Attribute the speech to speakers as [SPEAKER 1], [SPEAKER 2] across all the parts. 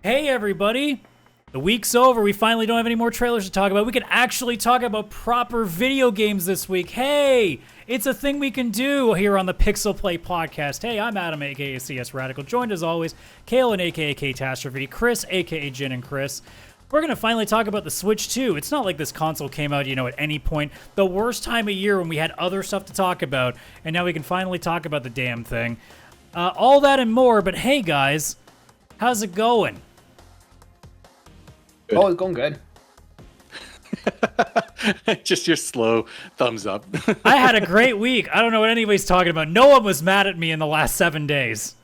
[SPEAKER 1] Hey, everybody. The week's over. We finally don't have any more trailers to talk about. We can actually talk about proper video games this week. Hey, it's a thing we can do here on the PixelPlay Podcast. Hey, I'm Adam, a.k.a. CS Radical, joined as always, Kaylan, a.k.a. Catastrophe, Chris, a.k.a. Jin and Chris. We're going to finally talk about the Switch 2. It's not like this console came out, at any point. The worst time of year when we had other stuff to talk about, and now we can finally talk about the damn thing. All that and more, but hey, guys, how's it going?
[SPEAKER 2] Good. Oh, it's going good.
[SPEAKER 3] Just your slow thumbs up.
[SPEAKER 1] I had a great week. I don't know what anybody's talking about. No one was mad at me in the last 7 days.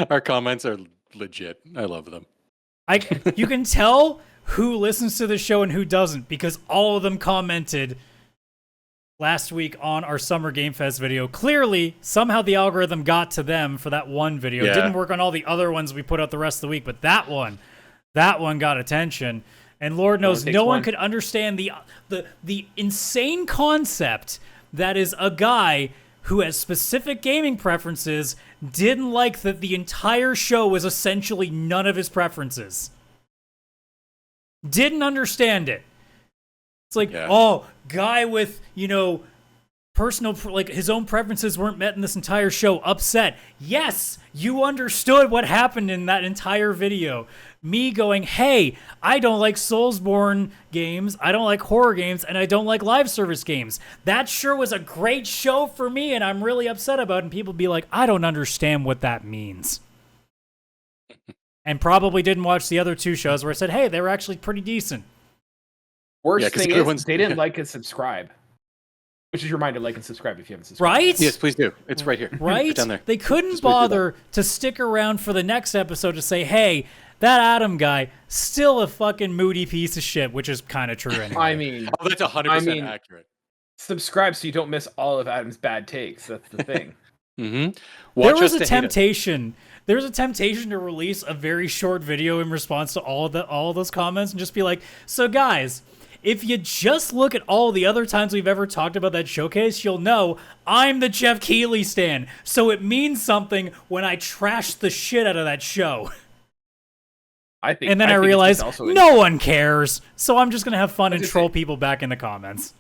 [SPEAKER 3] Our comments are legit. I love them.
[SPEAKER 1] You can tell who listens to the show and who doesn't because all of them commented last week on our Summer Game Fest video. Clearly, somehow the algorithm got to them for that one video.
[SPEAKER 3] Yeah.
[SPEAKER 1] It didn't work on all the other ones we put out the rest of the week, but that one got attention. And Lord knows no one could understand the insane concept that is a guy who has specific gaming preferences didn't like that the entire show was essentially none of his preferences. Didn't understand it. It's like, guy with, personal, his own preferences weren't met in this entire show. Upset. Yes, you understood what happened in that entire video. Me going, hey, I don't like Soulsborne games, I don't like horror games, and I don't like live service games. That sure was a great show for me, and I'm really upset about it. And people be like, I don't understand what that means. And probably didn't watch the other two shows where I said, hey, they were actually pretty decent.
[SPEAKER 2] Worst thing is, they didn't like and subscribe. Which is your reminder, like and subscribe if you haven't subscribed.
[SPEAKER 1] Right?
[SPEAKER 3] Yes, please do. It's right here.
[SPEAKER 1] Right?
[SPEAKER 3] Right down there.
[SPEAKER 1] They couldn't bother to stick around for the next episode to say, hey, that Adam guy, still a fucking moody piece of shit, which is kind of true anyway.
[SPEAKER 2] I mean...
[SPEAKER 3] that's 100% accurate.
[SPEAKER 2] Subscribe so you don't miss all of Adam's bad takes. That's the thing.
[SPEAKER 3] Mm-hmm.
[SPEAKER 1] There was a temptation. There was a temptation to release a very short video in response to all of those comments and just be like, so guys... if you just look at all the other times we've ever talked about that showcase, you'll know I'm the Jeff Keighley stan. So it means something when I trash the shit out of that show. I realized no one cares. So I'm just going to have fun and troll people back in the comments.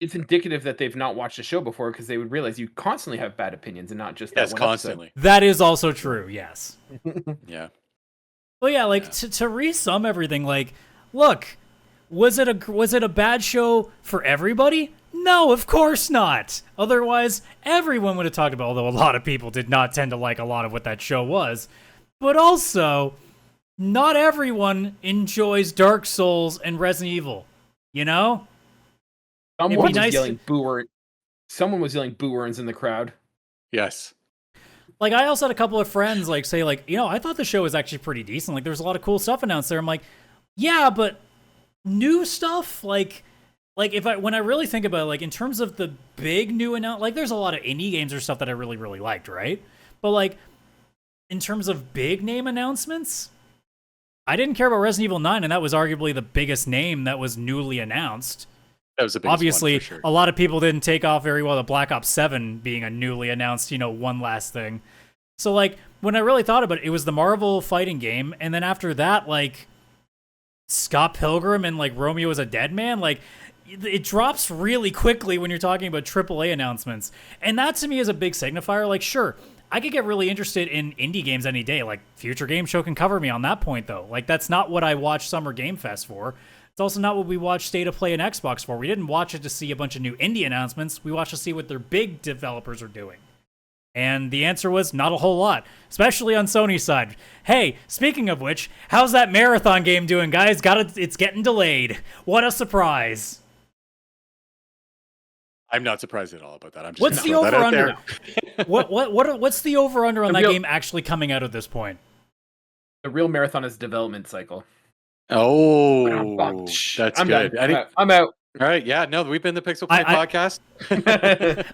[SPEAKER 2] It's indicative that they've not watched the show before because they would realize you constantly have bad opinions and not just that one
[SPEAKER 3] constantly.
[SPEAKER 2] Episode.
[SPEAKER 1] That is also true, yes.
[SPEAKER 3] Yeah.
[SPEAKER 1] Well, yeah, to re-sum everything, look... Was it a bad show for everybody? No, of course not. Otherwise, everyone would have talked about, although a lot of people did not tend to like a lot of what that show was. But also, not everyone enjoys Dark Souls and Resident Evil.
[SPEAKER 2] Someone was yelling boo earns in the crowd.
[SPEAKER 3] Yes.
[SPEAKER 1] I also had a couple of friends say I thought the show was actually pretty decent. There was a lot of cool stuff announced there. I'm like, yeah, but new stuff, when I really think about it, in terms of the big new announcement, there's a lot of indie games or stuff that I really, really liked, right? But in terms of big name announcements, I didn't care about Resident Evil 9, and that was arguably the biggest name that was newly announced.
[SPEAKER 3] That was the biggest
[SPEAKER 1] Obviously,
[SPEAKER 3] one for sure.
[SPEAKER 1] A lot of people didn't take off very well, the Black Ops 7 being a newly announced, one last thing. So, when I really thought about it, it was the Marvel fighting game, and then after that, Scott Pilgrim and Romeo is a Dead Man, it drops really quickly when you're talking about AAA announcements. And that to me is a big signifier. Sure, I could get really interested in indie games any day. Future Game Show can cover me on that point though. That's not what I watch Summer Game Fest for. It's also not what we watch State of Play and Xbox for. We didn't watch it to see a bunch of new indie announcements. We watched to see what their big developers are doing. And the answer was not a whole lot, especially on Sony's side. Hey, speaking of which, how's that Marathon game doing, guys? It's getting delayed. What a surprise.
[SPEAKER 3] I'm not surprised at all about that. I'm just
[SPEAKER 1] what's the over-under? What's the over-under on that game actually coming out at this point?
[SPEAKER 2] The real Marathon is a development cycle.
[SPEAKER 3] Oh, that's good.
[SPEAKER 2] I'm out.
[SPEAKER 3] All right, yeah, no, we've been the PixelPlay Podcast.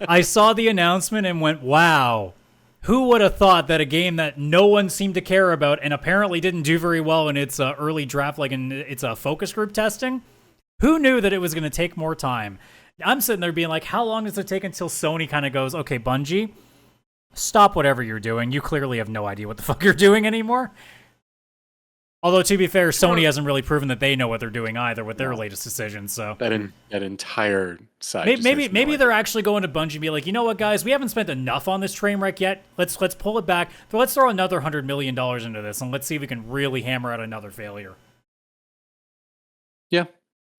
[SPEAKER 1] I saw the announcement and went, wow. Who would have thought that a game that no one seemed to care about and apparently didn't do very well in its early draft, in its focus group testing? Who knew that it was going to take more time? I'm sitting there being like, how long does it take until Sony kind of goes, okay, Bungie, stop whatever you're doing. You clearly have no idea what the fuck you're doing anymore. Although, to be fair, Sony hasn't really proven that they know what they're doing either with their latest decision. So
[SPEAKER 3] that entire side.
[SPEAKER 1] Maybe they're actually going to Bungie and be like, you know what, guys, we haven't spent enough on this train wreck yet. Let's pull it back. But let's throw another $100 million into this, and let's see if we can really hammer out another failure.
[SPEAKER 3] Yeah,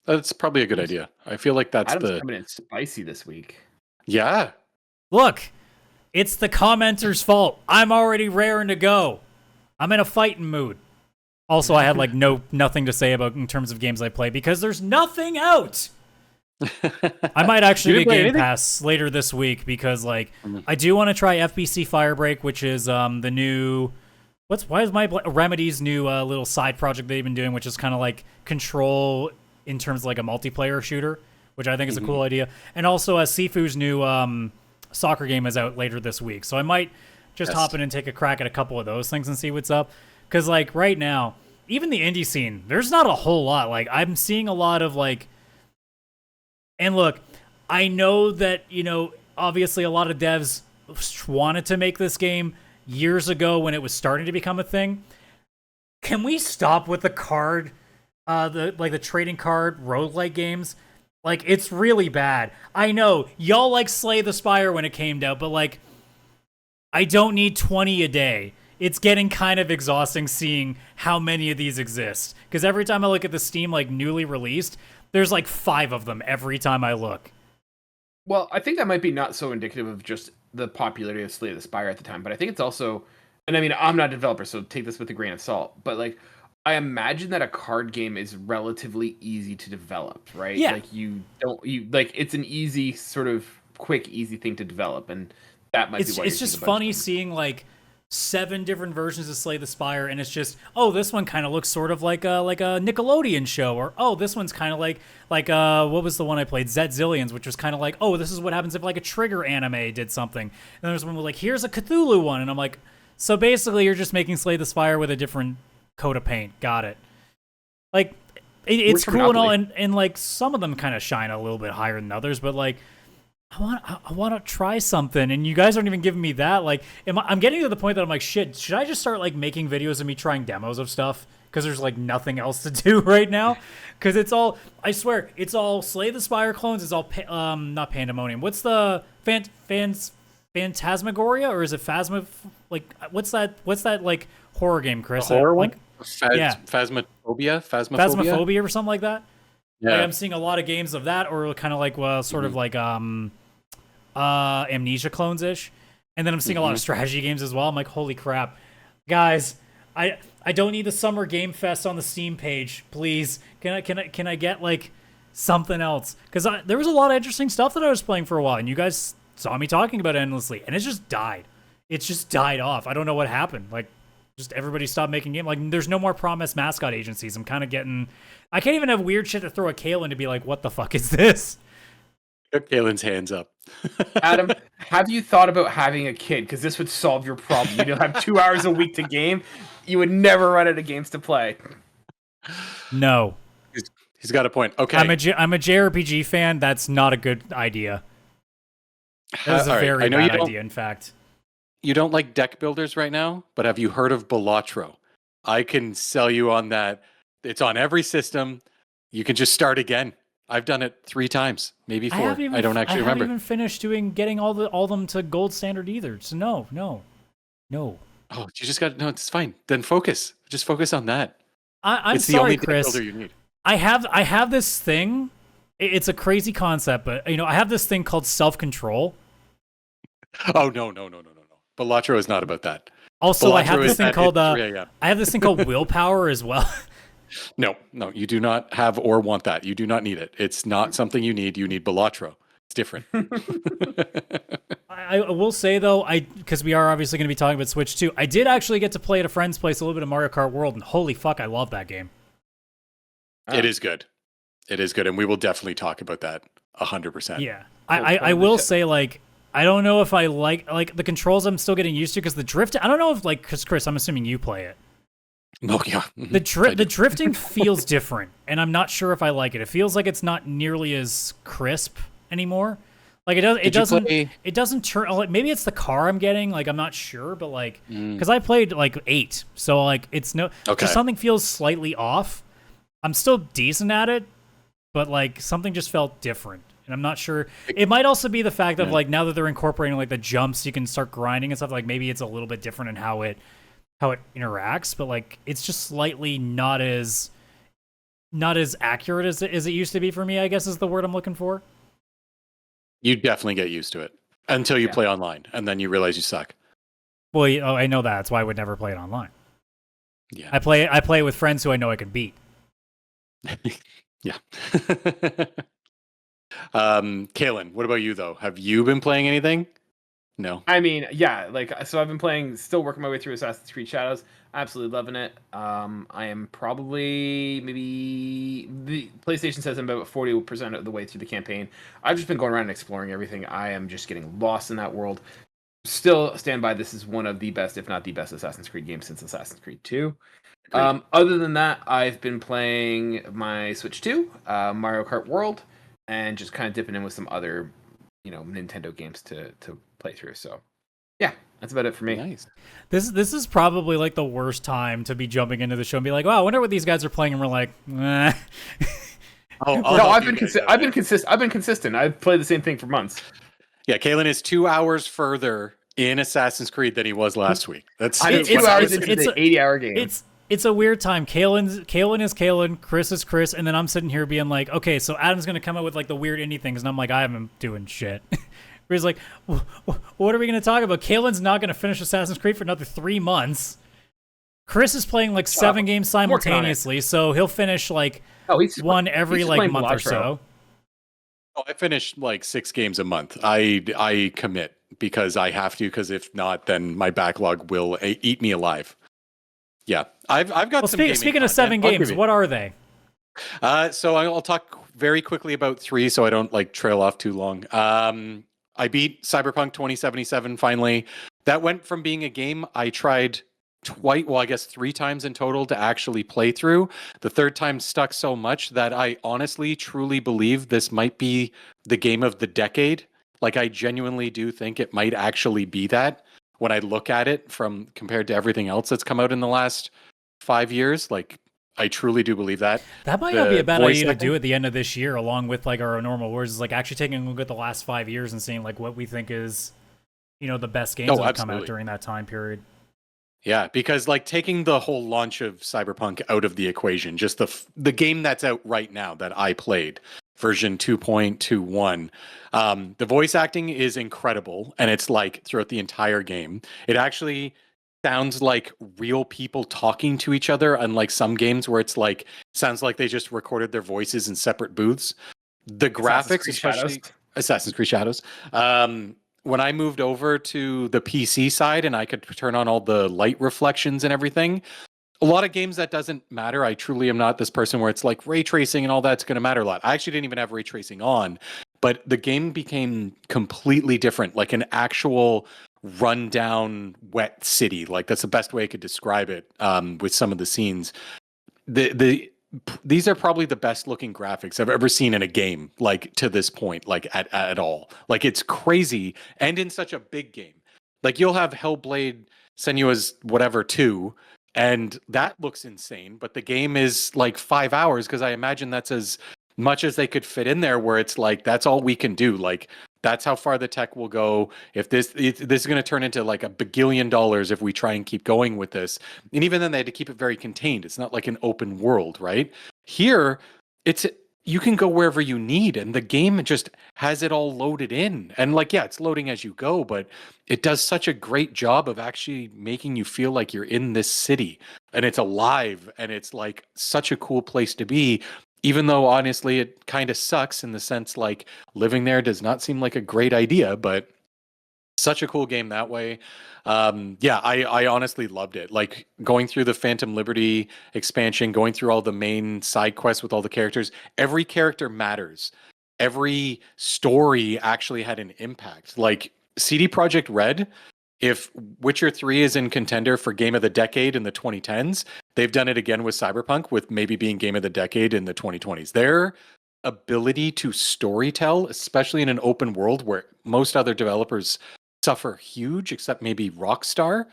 [SPEAKER 3] that's probably a good idea. I feel like that's
[SPEAKER 2] Adam's coming in spicy this week.
[SPEAKER 3] Yeah.
[SPEAKER 1] Look, it's the commenters' fault. I'm already raring to go. I'm in a fighting mood. Also, I had like nothing to say about in terms of games I play because there's nothing out. I might actually get Game Pass later this week because like I do want to try FBC Firebreak, which is the new Remedy's new little side project they've been doing, which is kind of like Control in terms of like a multiplayer shooter, which I think is a cool idea. And also Sifu's new soccer game is out later this week, so I might just hop in and take a crack at a couple of those things and see what's up. Because, like, right now, even the indie scene, there's not a whole lot. Like, I'm seeing a lot of, like... And look, I know that, you know, obviously a lot of devs wanted to make this game years ago when it was starting to become a thing. Can we stop with the card, the trading card roguelike games? Like, it's really bad. I know, y'all like Slay the Spire when it came out, but, like, I don't need 20 a day. It's getting kind of exhausting seeing how many of these exist. Because every time I look at the Steam, like, newly released, there's like 5 of them every time I look.
[SPEAKER 2] Well, I think that might be not so indicative of just the popularity of Slay the Spire at the time, but I think it's also, and I mean, I'm not a developer, so take this with a grain of salt, but like, I imagine that a card game is relatively easy to develop, right?
[SPEAKER 1] Yeah.
[SPEAKER 2] Like, it's an easy, sort of quick, easy thing to develop, and that might be why
[SPEAKER 1] it's just funny seeing, like, 7 different versions of Slay the Spire, and it's just, oh, this one kind of looks sort of like a Nickelodeon show, or oh, this one's kind of like what was the one I played, Zillions, which was kind of like, oh, this is what happens if like a Trigger anime did something. And there's one with like, here's a Cthulhu one, and I'm like, so basically you're just making Slay the Spire with a different coat of paint. Got it. Like it's cool and all, and like some of them kind of shine a little bit higher than others, but like, I want to try something, and you guys aren't even giving me that. Like, I'm getting to the point that I'm like, shit, should I just start, like, making videos of me trying demos of stuff? Because there's, like, nothing else to do right now. Because it's all, I swear, it's all Slay the Spire clones. It's all, not Pandemonium. What's the, Phantasmagoria? Or is it Phasma? Like, what's that, like, horror game, Chris?
[SPEAKER 3] The horror one?
[SPEAKER 1] Like,
[SPEAKER 3] Phasmophobia
[SPEAKER 1] or something like that? Yeah. Like, I'm seeing a lot of games of that, or kind of like, sort of like, Amnesia clones-ish. And then I'm seeing a lot of strategy games as well. I'm like, holy crap. Guys, I don't need the Summer Game Fest on the Steam page. Please. Can I get like something else? Because there was a lot of interesting stuff that I was playing for a while, and you guys saw me talking about it endlessly, and it just died. It just died off. I don't know what happened. Like, just everybody stopped making games. Like, there's no more promised mascot agencies. I'm kind of getting... I can't even have weird shit to throw at Kaylan to be like, what the fuck is this?
[SPEAKER 3] Kaylan's hands up.
[SPEAKER 2] Adam, have you thought about having a kid? Because this would solve your problem. You don't have 2 hours a week to game. You would never run out of games to play.
[SPEAKER 1] No.
[SPEAKER 3] He's got a point. Okay.
[SPEAKER 1] I'm a JRPG fan. That's not a good idea. That's a very bad idea, in fact.
[SPEAKER 3] You don't like deck builders right now, but have you heard of Balatro? I can sell you on that. It's on every system. You can just start again. I've done it 3 times, maybe 4. I don't actually remember. I haven't
[SPEAKER 1] even finished getting all of them to gold standard either. So no.
[SPEAKER 3] Oh, you just got no. It's fine. Then focus. Just focus on that.
[SPEAKER 1] It's the only Chris. Deck builder you need. I have this thing. It's a crazy concept, but you know, I have this thing called self-control.
[SPEAKER 3] Oh no. Balatro is not about that.
[SPEAKER 1] Also, Balatro I have this thing called I have this thing called willpower as well.
[SPEAKER 3] No, you do not have or want that. You do not need it. It's not something you need. You need Balatro. It's different.
[SPEAKER 1] I will say, though, because we are obviously going to be talking about Switch too, I did actually get to play at a friend's place a little bit of Mario Kart World, and holy fuck, I love that game.
[SPEAKER 3] It is good. It is good, and we will definitely talk about that 100%.
[SPEAKER 1] Yeah. I will say, like, I don't know if I like the controls I'm still getting used to, because the drift, I don't know if, like, because Chris, I'm assuming you play it.
[SPEAKER 3] Oh, yeah.
[SPEAKER 1] The drifting feels different, and I'm not sure if I like it. It feels like it's not nearly as crisp anymore. Like
[SPEAKER 3] Play...
[SPEAKER 1] it doesn't turn. Like, maybe it's the car I'm getting. Like I'm not sure, but like because I played like 8, so like it's no.
[SPEAKER 3] Okay.
[SPEAKER 1] Just something feels slightly off. I'm still decent at it, but like something just felt different, and I'm not sure. It might also be the fact of like now that they're incorporating like the jumps, you can start grinding and stuff. Like maybe it's a little bit different in how it interacts, but like it's just slightly not as accurate as it used to be for me, I guess is the word I'm looking for.
[SPEAKER 3] You definitely get used to it until you play online, and then you realize you suck.
[SPEAKER 1] Well, I know that. That's why I would never play it online.
[SPEAKER 3] Yeah,
[SPEAKER 1] I play with friends who I know I can beat.
[SPEAKER 3] Yeah. Kaylan, what about you though? Have you been playing anything? No.
[SPEAKER 2] I mean, yeah, like so I've been playing, still working my way through Assassin's Creed Shadows. Absolutely loving it. I am probably maybe the PlayStation says I'm about 40% of the way through the campaign. I've just been going around and exploring everything. I am just getting lost in that world. Still stand by. This is one of the best, if not the best, Assassin's Creed games since Assassin's Creed 2. Other than that, I've been playing my Switch 2, Mario Kart World, and just kind of dipping in with some other, Nintendo games to play through. So, yeah, that's about it for me.
[SPEAKER 3] Nice.
[SPEAKER 1] This is probably like the worst time to be jumping into the show and be like, "Wow, I wonder what these guys are playing," and we're like, "Eh."
[SPEAKER 2] No, I've been consistent. I've played the same thing for months.
[SPEAKER 3] Yeah, Kaylan is 2 hours further in Assassin's Creed than he was last week. That's
[SPEAKER 2] 2 hours into the 80-hour game.
[SPEAKER 1] It's a weird time. Kaylan is Kaylan, Chris is Chris, and then I'm sitting here being like, okay, so Adam's gonna come up with like the weird indie things, and I'm like, I haven't doing shit. He's like, what are we gonna talk about? Kaylan's not gonna finish Assassin's Creed for another 3 months. Chris is playing like 7 games simultaneously, so he'll finish like one every like month or so.
[SPEAKER 3] Oh, I finish like 6 games a month. I commit because I have to, because if not, then my backlog will eat me alive. Yeah, I've got some.
[SPEAKER 1] Speaking of 7 games, what are they?
[SPEAKER 3] So I'll talk very quickly about 3, so I don't like trail off too long. I beat Cyberpunk 2077 finally. That went from being a game I tried twice, well, I guess 3 times in total to actually play through. The third time stuck so much that I honestly, truly believe this might be the game of the decade. Like, I genuinely do think it might actually be that. When I look at it from compared to everything else that's come out in the last 5 years, like I truly do believe that.
[SPEAKER 1] That might not be a bad idea to do at the end of this year, along with like our normal awards, is like actually taking a look at the last 5 years and seeing like what we think is, the best games that have come out during that time period.
[SPEAKER 3] Yeah, because like taking the whole launch of Cyberpunk out of the equation, just the game that's out right now that I played, version 2.21, the voice acting is incredible, and it's like throughout the entire game. It actually sounds like real people talking to each other, unlike some games where it's like sounds like they just recorded their voices in separate booths. The graphics, especially Assassin's Creed Shadows. When I moved over to the PC side and I could turn on all the light reflections and everything, a lot of games that doesn't matter. I truly am not this person where it's like ray tracing and all that's going to matter a lot. I actually didn't even have ray tracing on, but the game became completely different, like an actual rundown wet city. Like that's the best way I could describe it with some of the scenes. These are probably the best looking graphics I've ever seen in a game, like to this point, like at all. Like it's crazy, and in such a big game. Like you'll have Hellblade Senua's whatever 2, and that looks insane, but the game is like 5 hours, because I imagine that's as much as they could fit in there, where it's like that's all we can do. Like that's how far the tech will go. If this is going to turn into like $1 billion if we try and keep going with this. And even then, they had to keep it very contained. It's not like an open world, right? Here, you can go wherever you need, and the game just has it all loaded in. And like, yeah, it's loading as you go, but it does such a great job of actually making you feel like you're in this city, and it's alive, and it's like such a cool place to be. Even though, honestly, it kind of sucks in the sense like living there does not seem like a great idea, but such a cool game that way. Yeah, I honestly loved it. Like going through the Phantom Liberty expansion, going through all the main side quests with all the characters. Every character matters. Every story actually had an impact. Like CD Projekt Red, if Witcher 3 is in contender for Game of the Decade in the 2010s, they've done it again with Cyberpunk, with maybe being Game of the Decade in the 2020s. They're ability to storytell, especially in an open world where most other developers suffer huge, except maybe Rockstar.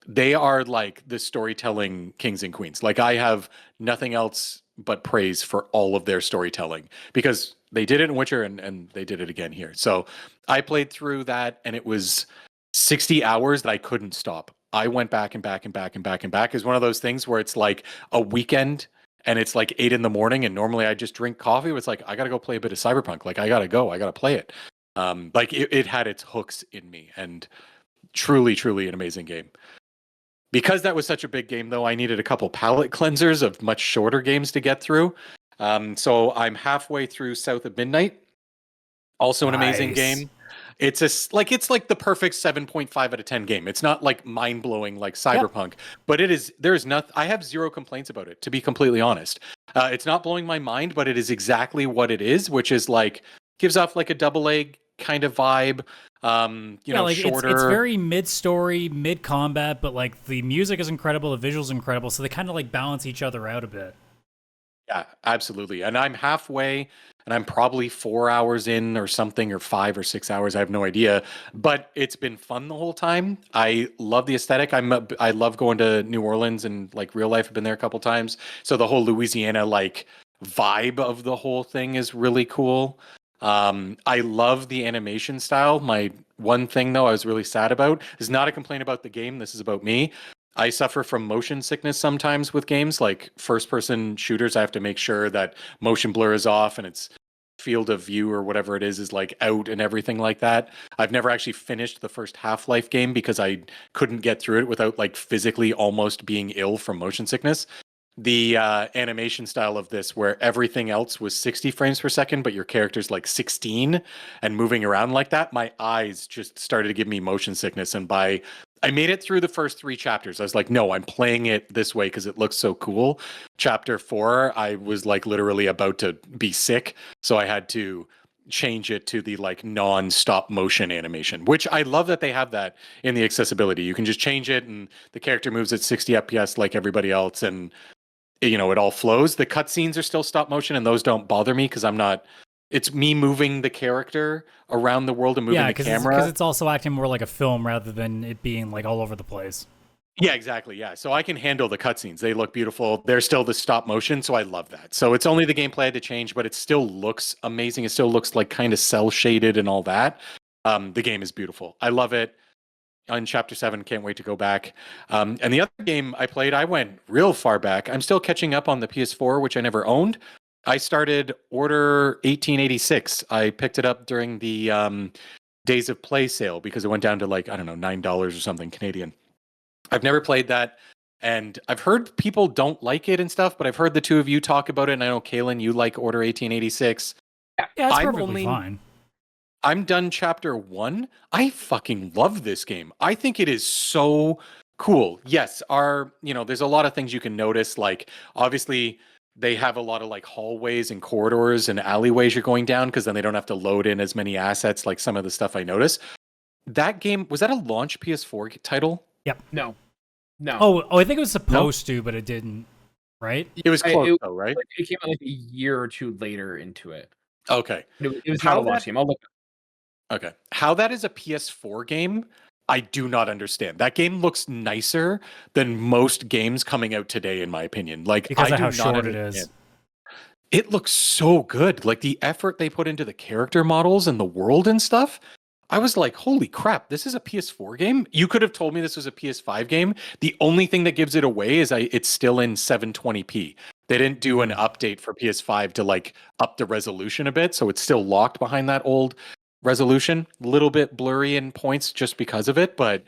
[SPEAKER 3] They are like the storytelling kings and queens. Like I have nothing else but praise for all of their storytelling because they did it in Witcher and they did it again here. So I played through that and it was 60 hours that I couldn't stop. I went back and back and back and back and back. It's one of those things where it's like a weekend and it's like 8 a.m. and normally I just drink coffee. It's like, I got to go play a bit of Cyberpunk. Like I got to play it. Like it had its hooks in me and truly, truly an amazing game. Because that was such a big game, though, I needed a couple palate cleansers of much shorter games to get through. So I'm halfway through South of Midnight. Also an amazing game. It's like the perfect 7.5 out of 10 game. It's not like mind blowing like Cyberpunk, but there's nothing. I have zero complaints about it, to be completely honest. It's not blowing my mind, but it is exactly what it is, which is like gives off like a double A kind of vibe. Like shorter.
[SPEAKER 1] It's very mid-story, mid-combat, but like the music is incredible, the visuals incredible, so they kind of like balance each other out a bit.
[SPEAKER 3] Yeah, absolutely. And I'm halfway, and I'm probably 4 hours in or something, or 5 or 6 hours. I have no idea, but it's been fun the whole time. I love the aesthetic. I love going to New Orleans and like real life. I've been there a couple times, so the whole Louisiana like vibe of the whole thing is really cool. I love the animation style. My one thing, though, I was really sad about is not a complaint about the game. This is about me. I suffer from motion sickness sometimes with games like first-person shooters. I have to make sure that motion blur is off and its field of view or whatever it is like out and everything like that. I've never actually finished the first Half-Life game because I couldn't get through it without like physically almost being ill from motion sickness. The animation style of this where everything else was 60 frames per second but your character's like 16 and moving around like that, my eyes just started to give me motion sickness. And I made it through the first 3 chapters. I was like, no, I'm playing it this way because it looks so cool. Chapter 4, I was like literally about to be sick, so I had to change it to the like non-stop motion animation, which I love that they have that in the accessibility. You can just change it and the character moves at 60 FPS like everybody else, and it all flows. The cutscenes are still stop motion, and those don't bother me because it's me moving the character around the world and moving the camera.
[SPEAKER 1] Because it's also acting more like a film rather than it being like all over the place.
[SPEAKER 3] Yeah, exactly. Yeah. So I can handle the cutscenes. They look beautiful. They're still the stop motion, so I love that. So it's only the gameplay I had to change, but it still looks amazing. It still looks like kind of cell shaded and all that. The game is beautiful. I love it. On Chapter 7, can't wait to go back. And the other game I played, I went real far back. I'm still catching up on the PS4, which I never owned. I started Order 1886. I picked it up during the Days of Play sale because it went down to like, I don't know, $9 or something Canadian. I've never played that, and I've heard people don't like it and stuff, but I've heard the two of you talk about it, and I know, Kaylan, you like Order 1886.
[SPEAKER 1] Yeah, it's perfectly fine.
[SPEAKER 3] I'm done Chapter 1. I fucking love this game. I think it is so cool. Yes, there's a lot of things you can notice, like, obviously, they have a lot of like hallways and corridors and alleyways you're going down because then they don't have to load in as many assets like some of the stuff I noticed. That game, was that a launch PS4 title?
[SPEAKER 1] Yep.
[SPEAKER 2] No.
[SPEAKER 1] Oh, I think it was supposed to, but it didn't, right?
[SPEAKER 3] It was close though, right?
[SPEAKER 2] It came out like a year or two later into it.
[SPEAKER 3] Okay.
[SPEAKER 2] It was not a launch game. I'll look.
[SPEAKER 3] Okay. How that is a PS4 game, I do not understand. That game looks nicer than most games coming out today, in my opinion. Like,
[SPEAKER 1] because of how short it is.
[SPEAKER 3] It looks so good. Like the effort they put into the character models and the world and stuff. I was like, holy crap, this is a PS4 game? You could have told me this was a PS5 game. The only thing that gives it away is it's still in 720p. They didn't do an update for PS5 to like up the resolution a bit, so it's still locked behind that old resolution. A little bit blurry in points just because of it, but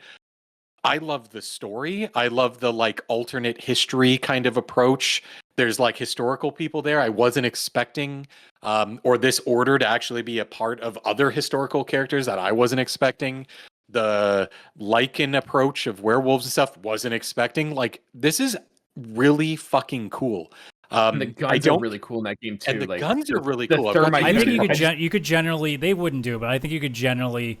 [SPEAKER 3] I love the story. I love the like alternate history kind of approach. There's like historical people there. I wasn't expecting or this order to actually be a part of other historical characters that I wasn't expecting. The Lycan approach of werewolves and stuff wasn't expecting. Like, this is really fucking cool.
[SPEAKER 2] And the guns are really cool in that game too.
[SPEAKER 3] And the guns are really cool.
[SPEAKER 1] I think you could generally, they wouldn't do it, but I think you could genuinely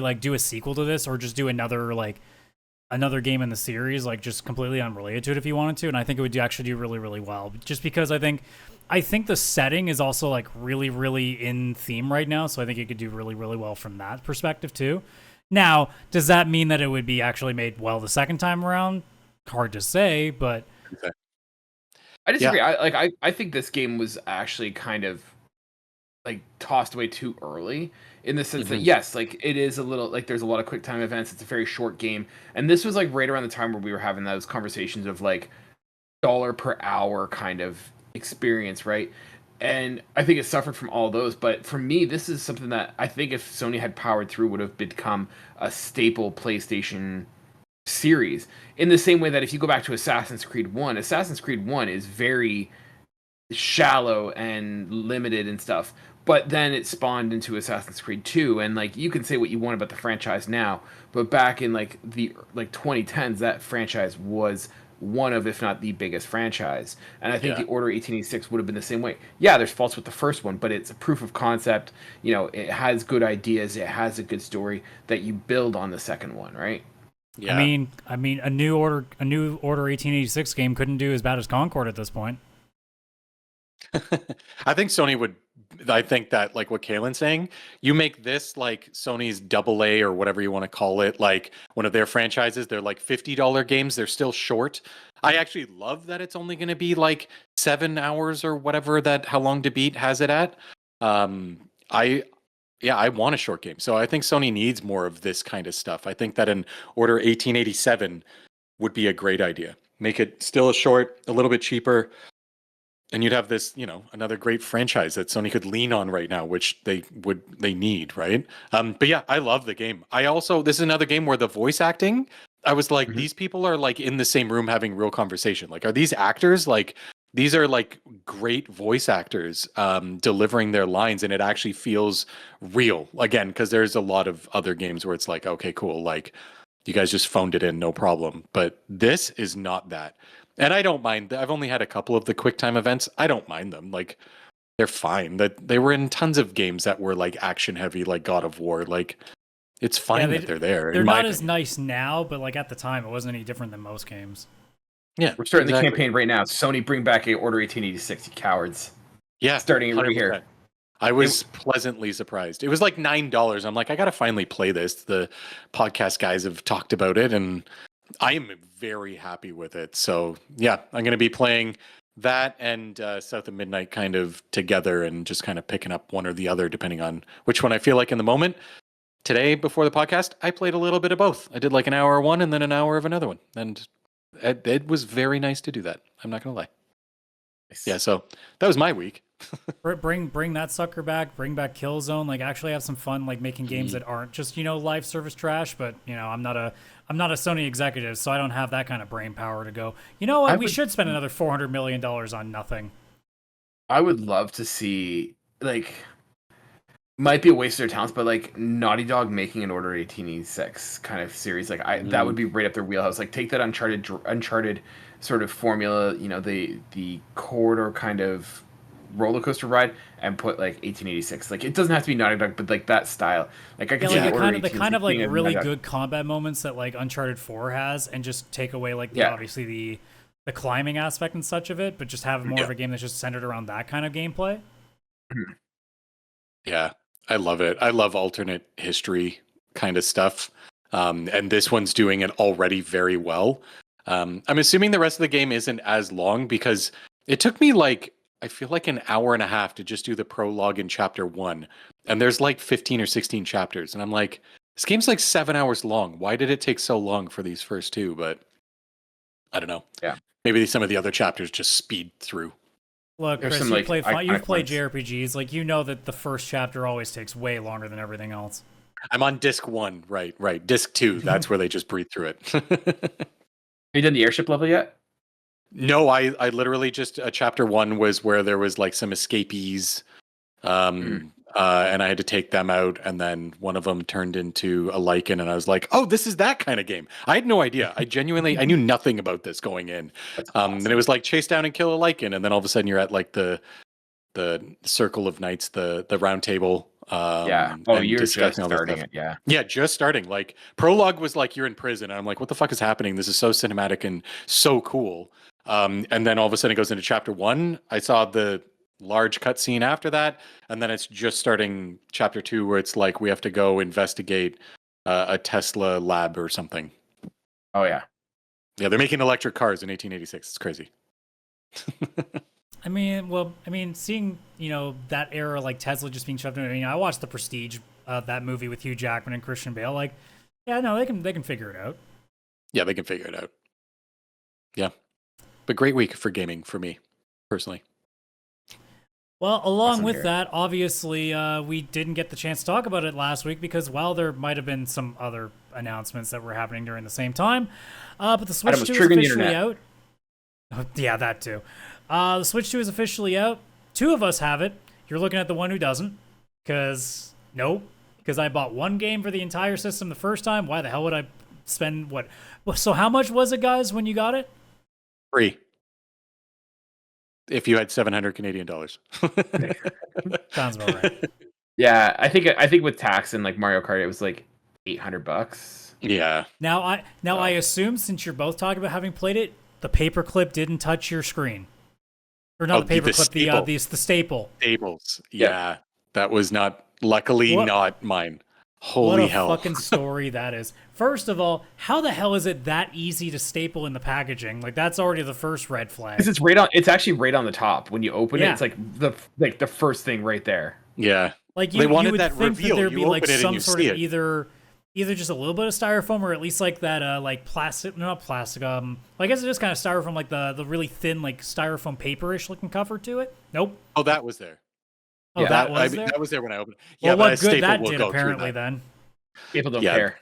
[SPEAKER 1] like do a sequel to this, or just do another game in the series, like just completely unrelated to it if you wanted to. And I think it would actually do really, really well. Just because I think I think the setting is also like really, really in theme right now, so I think it could do really, really well from that perspective too. Now, does that mean that it would be actually made well the second time around? Hard to say, but
[SPEAKER 2] I disagree. I think this game was actually kind of like tossed away too early in the sense that yes, like it is a little like there's a lot of quick time events. It's a very short game, and this was like right around the time where we were having those conversations of like dollar per hour kind of experience, right? And I think it suffered from all those. But for me, this is something that I think if Sony had powered through would have become a staple PlayStation series. In the same way that if you go back to Assassin's Creed 1, Assassin's Creed 1 is very shallow and limited and stuff. But then it spawned into Assassin's Creed 2, and like you can say what you want about the franchise now, but back in like the 2010s, that franchise was one of, if not the biggest franchise. And I think the Order 1886 would have been the same way. Yeah, there's faults with the first one, but it's a proof of concept. You know, it has good ideas, it has a good story that you build on the second one, right?
[SPEAKER 1] Yeah. I mean, a new Order 1886 game couldn't do as bad as Concord at this point.
[SPEAKER 3] I think Sony would. I think that, like what Kaylan's saying, you make this like Sony's AA or whatever you want to call it, like one of their franchises. They're like $50 games. They're still short. I actually love that it's only going to be like 7 hours or whatever how Long to Beat has it at. I want a short game. So I think Sony needs more of this kind of stuff. I think that an Order 1887 would be a great idea. Make it still a short, a little bit cheaper. And you'd have this, another great franchise that Sony could lean on right now, which they need, right? But yeah, I love the game. This is another game where the voice acting, I was like, these people are like in the same room having real conversation. Like, are these actors? Like, these are like great voice actors delivering their lines, and it actually feels real. Again, because there's a lot of other games where it's like, okay, cool, like you guys just phoned it in, no problem. But this is not that. And I don't mind. I've only had a couple of the QuickTime events. I don't mind them. Like, they're fine. That they were in tons of games that were like action heavy, like God of War. Like, it's fine that they're there.
[SPEAKER 1] They're not as nice now, but like at the time, it wasn't any different than most games.
[SPEAKER 3] Yeah,
[SPEAKER 2] we're starting the campaign right now. Sony, bring back a Order 1886, you cowards.
[SPEAKER 3] Yeah,
[SPEAKER 2] starting it right here.
[SPEAKER 3] I was pleasantly surprised. It was like $9. I'm like, I gotta finally play this. The podcast guys have talked about it, and I am very happy with it. So yeah, I'm going to be playing that and South of Midnight kind of together and just kind of picking up one or the other depending on which one I feel like in the moment. Today, before the podcast, I played a little bit of both. I did like an hour of one and then an hour of another one. And it was very nice to do that. I'm not going to lie. Nice. Yeah, so that was my week.
[SPEAKER 1] Bring that sucker back. Bring back Killzone. Like, actually have some fun, like making games that aren't just live service trash. But I'm not a Sony executive, so I don't have that kind of brain power to go. You know what? We should spend another $400 million on nothing.
[SPEAKER 2] I would love to see, like, might be a waste of their talents, but like Naughty Dog making an Order 1886 kind of series. Like, that would be right up their wheelhouse. Like, take that Uncharted sort of formula, the corridor kind of roller coaster ride, and put like 1886. Like, it doesn't have to be Naughty Dog, but like that style. Like, I can see
[SPEAKER 1] the kind of like really good combat moments that like Uncharted 4 has, and just take away like obviously the climbing aspect and such of it, but just have more of a game that's just centered around that kind of gameplay.
[SPEAKER 3] Yeah, I love it. I love alternate history kind of stuff, and this one's doing it already very well. I'm assuming the rest of the game isn't as long because it took me like, I feel like an hour and a half to just do the prologue in chapter 1. And there's like 15 or 16 chapters. And I'm like, this game's like 7 hours long. Why did it take so long for these first two? But I don't know.
[SPEAKER 2] Yeah.
[SPEAKER 3] Maybe some of the other chapters just speed through.
[SPEAKER 1] Look, Chris, you've played JRPGs. Like, you know that the first chapter always takes way longer than everything else.
[SPEAKER 3] I'm on disc 1. Right. Disc 2. That's where they just breathe through it.
[SPEAKER 2] Have you done the airship level yet?
[SPEAKER 3] No, I literally just chapter 1 was where there was like some escapees, and I had to take them out, and then one of them turned into a lichen, and I was like, oh, this is that kind of game. I had no idea. I knew nothing about this going in. Awesome. And it was like chase down and kill a lichen, and then all of a sudden you're at like the circle of knights, the round table.
[SPEAKER 2] You're just starting it.
[SPEAKER 3] Yeah, just starting. Like, prologue was like you're in prison, and I'm like, what the fuck is happening? This is so cinematic and so cool. And then all of a sudden it goes into chapter 1. I saw the large cutscene after that, and then it's just starting chapter 2 where it's like we have to go investigate a Tesla lab or something.
[SPEAKER 2] Oh yeah.
[SPEAKER 3] Yeah, they're making electric cars in 1886. It's crazy.
[SPEAKER 1] I mean, seeing, that era, like Tesla just being shoved in. I watched The Prestige, that movie with Hugh Jackman and Christian Bale. Like, yeah, no, they can figure it out.
[SPEAKER 3] Yeah, they can figure it out. Yeah. But great week for gaming for me, personally.
[SPEAKER 1] Well, along
[SPEAKER 2] Awesome
[SPEAKER 1] with
[SPEAKER 2] here.
[SPEAKER 1] that, obviously, we didn't get the chance to talk about it last week because, while there might have been some other announcements that were happening during the same time, but the Switch
[SPEAKER 2] Adam was
[SPEAKER 1] 2 is
[SPEAKER 2] triggering the
[SPEAKER 1] officially
[SPEAKER 2] internet.
[SPEAKER 1] out. Oh, yeah, that too. The Switch 2 is officially out. 2 of us have it. You're looking at the one who doesn't. Because I bought one game for the entire system the first time. Why the hell would I spend what? So how much was it, guys, when you got it?
[SPEAKER 3] Free. If you had 700 Canadian dollars.
[SPEAKER 1] Sounds about right.
[SPEAKER 2] Yeah, I think with tax and like Mario Kart, it was like $800.
[SPEAKER 3] Yeah.
[SPEAKER 1] Now I assume, since you're both talking about having played it, the paperclip didn't touch your screen. Or not the paperclip, the staple.
[SPEAKER 3] Staples. Yeah. That was luckily not mine. Holy
[SPEAKER 1] what a
[SPEAKER 3] hell.
[SPEAKER 1] fucking story that is. First of all, how the hell is it that easy to staple in the packaging? Like, that's already the first red flag.
[SPEAKER 2] Because it's actually right on the top. When you open it, it's like the first thing right there.
[SPEAKER 3] Yeah.
[SPEAKER 1] Like,
[SPEAKER 3] they wanted
[SPEAKER 1] you would
[SPEAKER 3] that
[SPEAKER 1] think
[SPEAKER 3] reveal.
[SPEAKER 1] that there'd
[SPEAKER 3] You
[SPEAKER 1] be like
[SPEAKER 3] open it and
[SPEAKER 1] some
[SPEAKER 3] you
[SPEAKER 1] sort
[SPEAKER 3] see
[SPEAKER 1] of
[SPEAKER 3] it.
[SPEAKER 1] either just a little bit of styrofoam, or at least like that like plastic, not plastic, well, I guess it's just kind of styrofoam, like the really thin, like styrofoam paperish looking cover to it. Nope.
[SPEAKER 3] Oh, that was there.
[SPEAKER 1] Oh,
[SPEAKER 3] Yeah,
[SPEAKER 1] that was there?
[SPEAKER 3] That was there when I opened it.
[SPEAKER 1] Well,
[SPEAKER 3] Yeah,
[SPEAKER 1] what
[SPEAKER 3] but
[SPEAKER 1] good that did, apparently, then.
[SPEAKER 2] People don't care.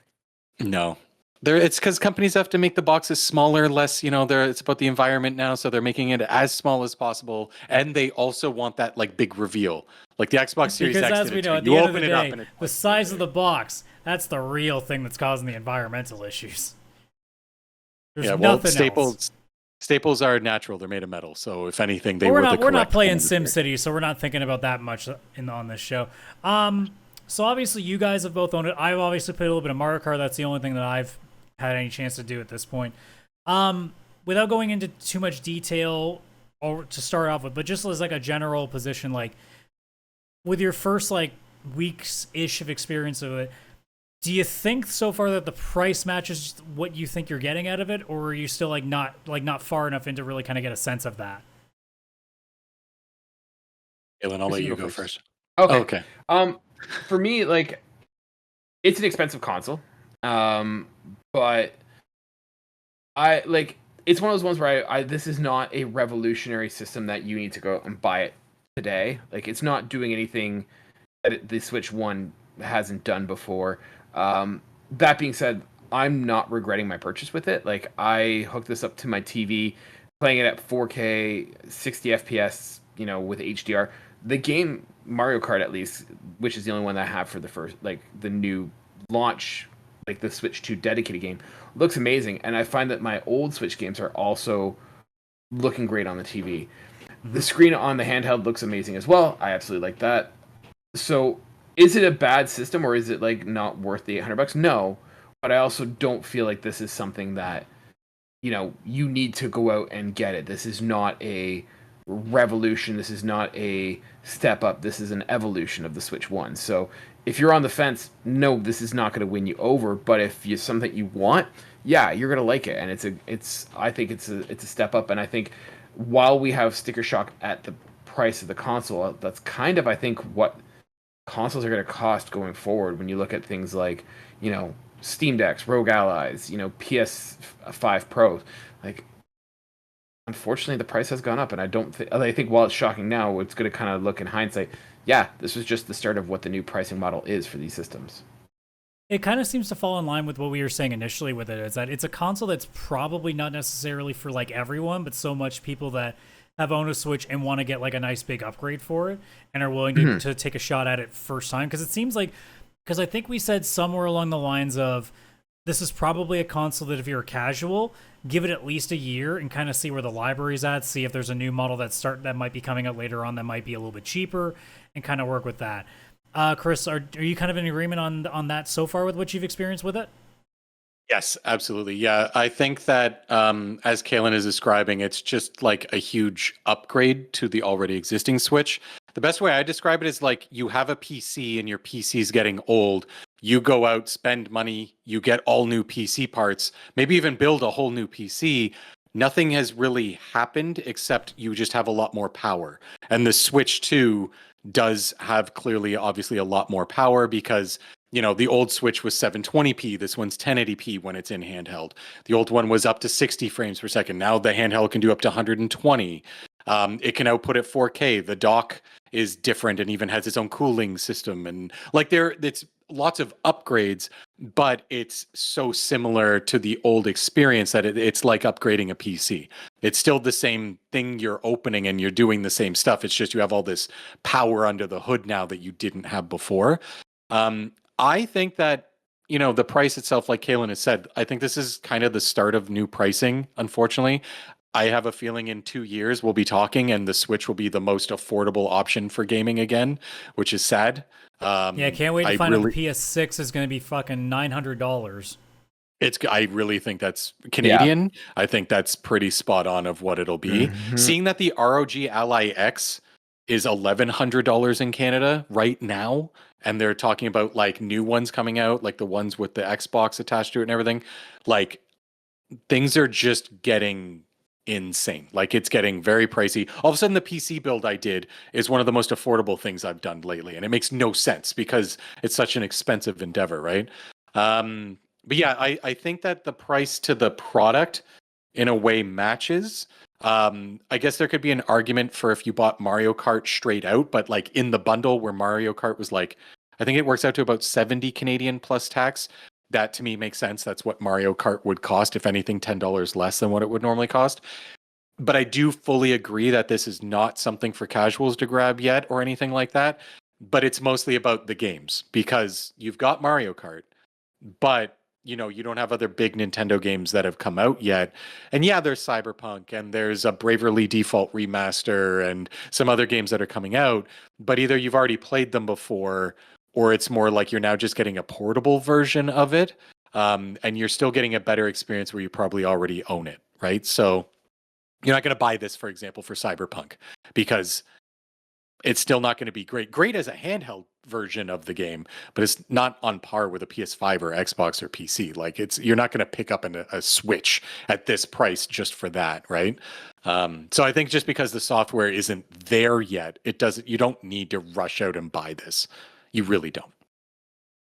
[SPEAKER 3] No. It's because companies have to make the boxes smaller, less, it's about the environment now, so they're making it as small as possible, and they also want that, like, big reveal. Like the Xbox Series
[SPEAKER 1] Because
[SPEAKER 3] X
[SPEAKER 1] as
[SPEAKER 3] did
[SPEAKER 1] we
[SPEAKER 3] it
[SPEAKER 1] know,
[SPEAKER 3] too.
[SPEAKER 1] at the
[SPEAKER 3] You
[SPEAKER 1] end of the
[SPEAKER 3] open it up
[SPEAKER 1] day,
[SPEAKER 3] and it's
[SPEAKER 1] the size of the box, that's the real thing that's causing the environmental issues. There's nothing else.
[SPEAKER 3] Staples are natural. They're made of metal. So if anything,
[SPEAKER 1] We're not
[SPEAKER 3] correct
[SPEAKER 1] playing
[SPEAKER 3] kind of
[SPEAKER 1] SimCity, so we're not thinking about that much on this show. So obviously you guys have both owned it. I've obviously played a little bit of Mario Kart. That's the only thing that I've had any chance to do at this point. Without going into too much detail or to start off with, but just as like a general position, like with your first like weeks-ish of experience of it, do you think so far that the price matches what you think you're getting out of it, or are you still not far enough in to really kind of get a sense of that?
[SPEAKER 3] Kaylan, I'll let you go first.
[SPEAKER 2] Okay. For me, like, it's an expensive console, but it's one of those ones where I this is not a revolutionary system that you need to go and buy it today. Like, it's not doing anything that the Switch 1 hasn't done before. That being said, I'm not regretting my purchase with it. Like, I hooked this up to my TV, playing it at 4K, 60 FPS, with HDR. The game Mario Kart, at least, which is the only one that I have for the first, like, the new launch, like the Switch 2 dedicated game, looks amazing. And I find that my old Switch games are also looking great on the TV. The screen on the handheld looks amazing as well. I absolutely like that. So, is it a bad system, or is it like not worth the $800? No, but I also don't feel like this is something that you need to go out and get it. This is not a revolution. This is not a step up. This is an evolution of the Switch 1. So if you're on the fence, no, this is not going to win you over. But if it's something you want, yeah, you're going to like it. And I think it's a step up. And I think while we have sticker shock at the price of the console, that's kind of, I think, what consoles are going to cost going forward. When you look at things like, Steam Decks, Rogue Allies, PS5 Pros, like, unfortunately, the price has gone up, and I think while it's shocking now, it's going to kind of look in hindsight. Yeah, this was just the start of what the new pricing model is for these systems.
[SPEAKER 1] It kind of seems to fall in line with what we were saying initially with it, is that it's a console that's probably not necessarily for like everyone, but so much people that have owned a Switch and want to get like a nice big upgrade for it and are willing to take a shot at it first time. Because it seems like, because I think we said somewhere along the lines of, this is probably a console that if you're casual, give it at least a year and kind of see where the library's at, see if there's a new model that might be coming out later on that might be a little bit cheaper, and kind of work with that. Chris, are you kind of in agreement on that so far with what you've experienced with it?
[SPEAKER 3] Yes, absolutely. Yeah, I think that as Kaylan is describing, it's just like a huge upgrade to the already existing Switch. The best way I describe it is like you have a PC and your PC is getting old. You go out, spend money, you get all new PC parts, maybe even build a whole new PC. Nothing has really happened except you just have a lot more power. And the Switch 2 does have clearly, obviously, a lot more power because the old Switch was 720p. This one's 1080p when it's in handheld. The old one was up to 60 frames per second. Now the handheld can do up to 120. It can output at 4K. The dock is different and even has its own cooling system. And like it's lots of upgrades, but it's so similar to the old experience that it's like upgrading a PC. It's still the same thing you're opening and you're doing the same stuff. It's just you have all this power under the hood now that you didn't have before. I think that, the price itself, like Kaylan has said, I think this is kind of the start of new pricing, unfortunately. I have a feeling in 2 years we'll be talking and the Switch will be the most affordable option for gaming again, which is sad.
[SPEAKER 1] Yeah, can't wait to find out the PS6 is going to be fucking $900.
[SPEAKER 3] I really think that's Canadian. Yeah. I think that's pretty spot on of what it'll be. Mm-hmm. Seeing that the ROG Ally X is $1,100 in Canada right now, and they're talking about like new ones coming out, like the ones with the Xbox attached to it and everything. Like things are just getting insane. Like it's getting very pricey. All of a sudden the PC build I did is one of the most affordable things I've done lately, and it makes no sense because it's such an expensive endeavor, right? But yeah, I think that the price to the product in a way matches. I guess there could be an argument for if you bought Mario Kart straight out, but like in the bundle where Mario Kart was like, I think it works out to about 70 Canadian plus tax. That to me makes sense. That's what Mario Kart would cost, if anything, $10 less than what it would normally cost. But I do fully agree that this is not something for casuals to grab yet or anything like that. But it's mostly about the games because you've got Mario Kart, but you don't have other big Nintendo games that have come out yet. And yeah, there's Cyberpunk and there's a Bravely Default remaster and some other games that are coming out, but either you've already played them before or it's more like you're now just getting a portable version of it. And you're still getting a better experience where you probably already own it, right? So you're not going to buy this, for example, for Cyberpunk because it's still not going to be great. Great as a handheld version of the game, but it's not on par with a PS5 or Xbox or PC. Like you're not going to pick up a Switch at this price just for that, right? So I think just because the software isn't there yet, you don't need to rush out and buy this. You really don't.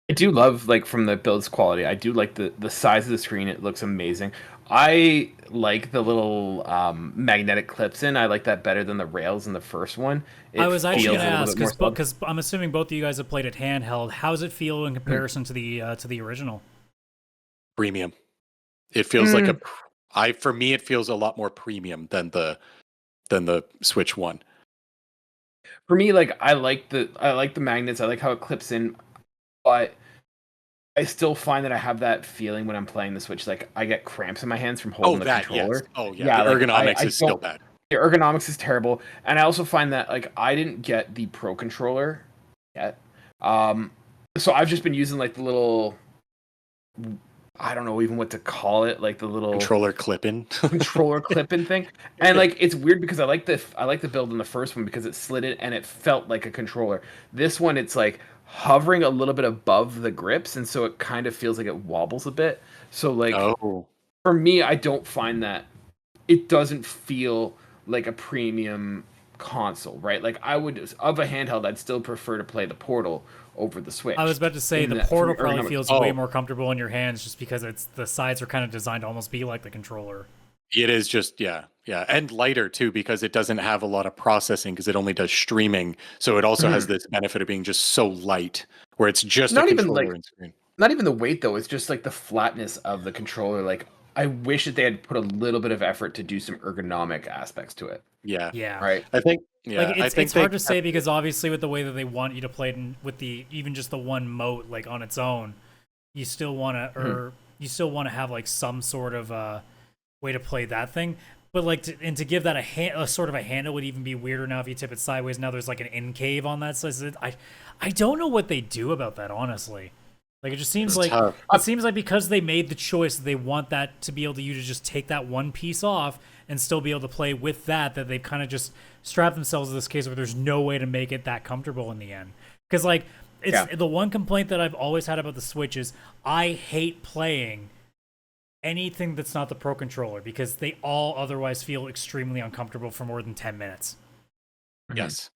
[SPEAKER 2] I do love, like, from the build's quality, I do like the size of the screen. It looks amazing. I like the little magnetic clips in. I like that better than the rails in the first one.
[SPEAKER 1] I was actually going to ask, because I'm assuming both of you guys have played it handheld. How does it feel in comparison to the original?
[SPEAKER 3] Premium. It feels like for me, it feels a lot more premium than the Switch One.
[SPEAKER 2] For me, like I like the magnets. I like how it clips in, but I still find that I have that feeling when I'm playing the Switch. Like I get cramps in my hands from holding the controller.
[SPEAKER 3] Yes. Oh yeah, the ergonomics is still bad.
[SPEAKER 2] The ergonomics is terrible, and I also find that like I didn't get the Pro controller yet, so I've just been using like the little, I don't know even what to call it, like the little
[SPEAKER 3] controller clip-in
[SPEAKER 2] thing. And like it's weird because I like the build in the first one because it slid it and it felt like a controller. This one it's like hovering a little bit above the grips, and so it kind of feels like it wobbles a bit. So like for me, I don't find that it doesn't feel like a premium console, right? Like I would, of a handheld, I'd still prefer to play the Portal over the Switch.
[SPEAKER 1] I was about to say the Portal probably feels way more comfortable in your hands just because the sides are kind of designed to almost be like the controller.
[SPEAKER 3] It is just yeah, and lighter too because it doesn't have a lot of processing because it only does streaming. So it also has this benefit of being just so light, where it's just not a controller and screen.
[SPEAKER 2] Not even the weight though; it's just like the flatness of the controller. Like I wish that they had put a little bit of effort to do some ergonomic aspects to it.
[SPEAKER 1] Yeah.
[SPEAKER 2] Right.
[SPEAKER 3] I think.
[SPEAKER 1] Yeah, like it's hard to say because obviously with the way that they want you to play it with even just the one mote like on its own, you still want to have like some sort of way to play that thing. But like to give that a sort of a handle would even be weirder now if you tip it sideways. Now there's like an in cave on that side. I don't know what they do about that, honestly. Like it just seems
[SPEAKER 3] It's
[SPEAKER 1] like
[SPEAKER 3] tough.
[SPEAKER 1] it seems like because they made the choice that they want that to be able to you to just take that one piece off and still be able to play with that they've kind of just strapped themselves to this case where there's no way to make it that comfortable in the end. Because like it's the one complaint that I've always had about the Switch is I hate playing anything that's not the Pro Controller because they all otherwise feel extremely uncomfortable for more than 10 minutes.
[SPEAKER 3] Yes.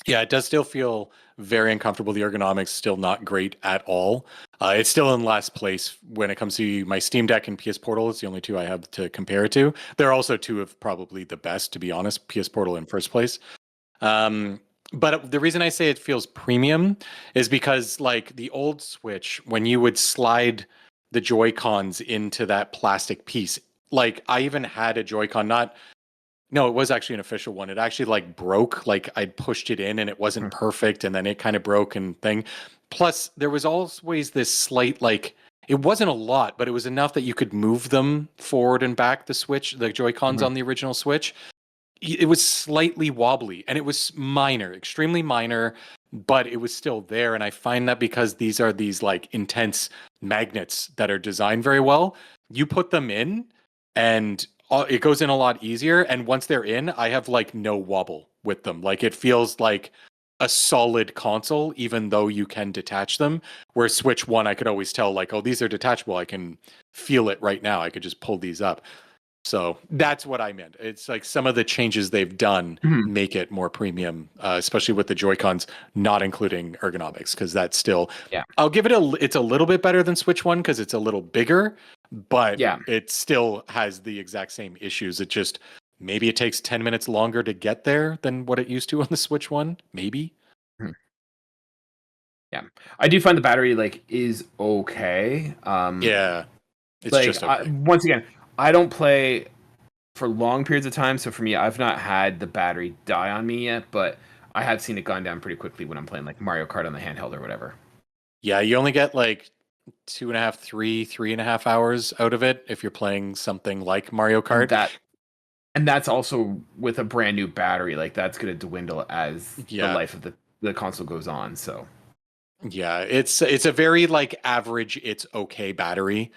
[SPEAKER 3] Yeah, it does still feel very uncomfortable. The ergonomics still not great at all. It's still in last place when it comes to my Steam Deck and PS Portal. It's the only two I have to compare it to. They're also two of probably the best, to be honest. PS Portal in first place. But the reason I say it feels premium is because like the old Switch, when you would slide the Joy-Cons into that plastic piece, like I even had a Joy-Con, no, it was actually an official one. It actually like broke, like I pushed it in and it wasn't perfect and then it kind of broke and thing. Plus there was always this slight, like it wasn't a lot, but it was enough that you could move them forward and back, the Joy-Cons on the original Switch. It was slightly wobbly and it was minor, extremely minor, but it was still there. And I find that because these are these like intense magnets that are designed very well, you put them in and it goes in a lot easier. And once they're in, I have like no wobble with them. Like it feels like a solid console, even though you can detach them. Where Switch 1, I could always tell like, oh, these are detachable. I can feel it right now. I could just pull these up. So that's what I meant. It's like some of the changes they've done make it more premium, especially with the Joy-Cons not including ergonomics, because that's still, I'll give it it's a little bit better than Switch 1 because it's a little bigger, but it still has the exact same issues. It just, maybe it takes 10 minutes longer to get there than what it used to on the Switch 1, maybe.
[SPEAKER 2] Yeah, I do find the battery like is okay.
[SPEAKER 3] Yeah, it's
[SPEAKER 2] like,
[SPEAKER 3] just okay.
[SPEAKER 2] Once again, I don't play for long periods of time, so for me, I've not had the battery die on me yet, but I have seen it gone down pretty quickly when I'm playing like Mario Kart on the handheld or whatever.
[SPEAKER 3] Yeah, you only get like 2.5, 3.5 hours out of it if you're playing something like Mario Kart.
[SPEAKER 2] And that's also with a brand new battery. Like that's going to dwindle as the life of the console goes on. So
[SPEAKER 3] yeah, it's a very like average, it's okay battery.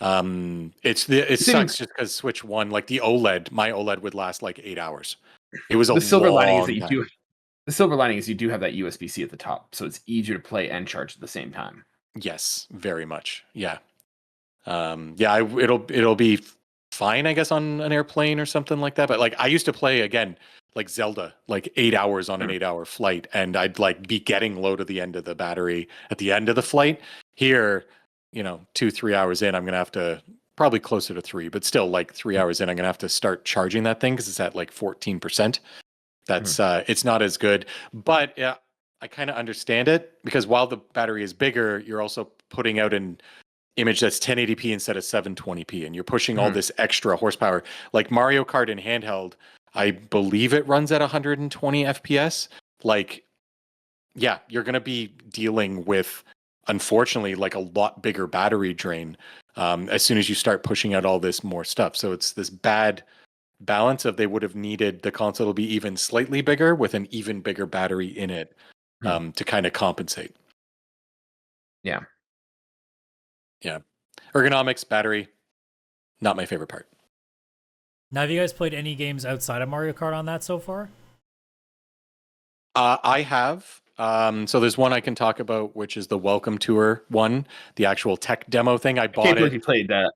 [SPEAKER 3] It sucks just because Switch 1, like the OLED, my OLED would last like 8 hours. It was the silver lining is that
[SPEAKER 2] the silver lining is you do have that USB-C at the top, so it's easier to play and charge at the same time.
[SPEAKER 3] Yes, very much. Yeah. It'll be fine, I guess, on an airplane or something like that. But like I used to play again, like Zelda, like 8 hours on an 8-hour flight, and I'd like be getting low to the end of the battery at the end of the flight. Here, 2-3 hours in, I'm gonna have to, probably closer to 3, but still like 3 hours in, I'm gonna have to start charging that thing because it's at like 14%. That's it's not as good, but yeah, I kind of understand it because while the battery is bigger, you're also putting out an image that's 1080p instead of 720p, and you're pushing all this extra horsepower. Like Mario Kart in handheld, I believe it runs at 120 FPS. Like, yeah, you're gonna be dealing with, unfortunately, like a lot bigger battery drain as soon as you start pushing out all this more stuff. So it's this bad balance of they would have needed the console to be even slightly bigger with an even bigger battery in it to kind of compensate.
[SPEAKER 2] Yeah.
[SPEAKER 3] Ergonomics, battery, not my favorite part.
[SPEAKER 1] Now, have you guys played any games outside of Mario Kart on that so far?
[SPEAKER 3] I have. So there's one I can talk about, which is the Welcome Tour one, the actual tech demo thing. I bought it.
[SPEAKER 2] You played that.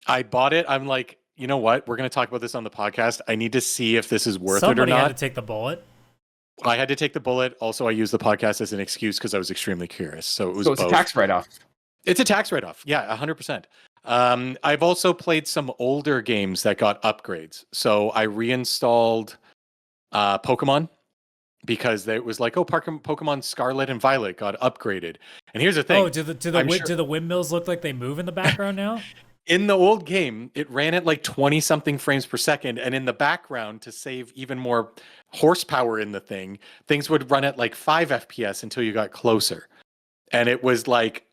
[SPEAKER 3] I bought it. I'm like, you know what? We're going to talk about this on the podcast. I need to see if this is worth
[SPEAKER 1] it or not.
[SPEAKER 3] Somebody
[SPEAKER 1] had to take the bullet.
[SPEAKER 3] I had to take the bullet. Also, I used the podcast as an excuse because I was extremely curious. So it was
[SPEAKER 2] both. A tax write-off.
[SPEAKER 3] It's a tax write-off. Yeah, 100%. I've also played some older games that got upgrades. So I reinstalled Pokemon because it was like, oh, Pokemon Scarlet and Violet got upgraded. And here's the thing.
[SPEAKER 1] Oh, do the windmills look like they move in the background now?
[SPEAKER 3] In the old game, it ran at like 20 something frames per second. And in the background, to save even more horsepower in the thing, things would run at like 5 FPS until you got closer. And it was like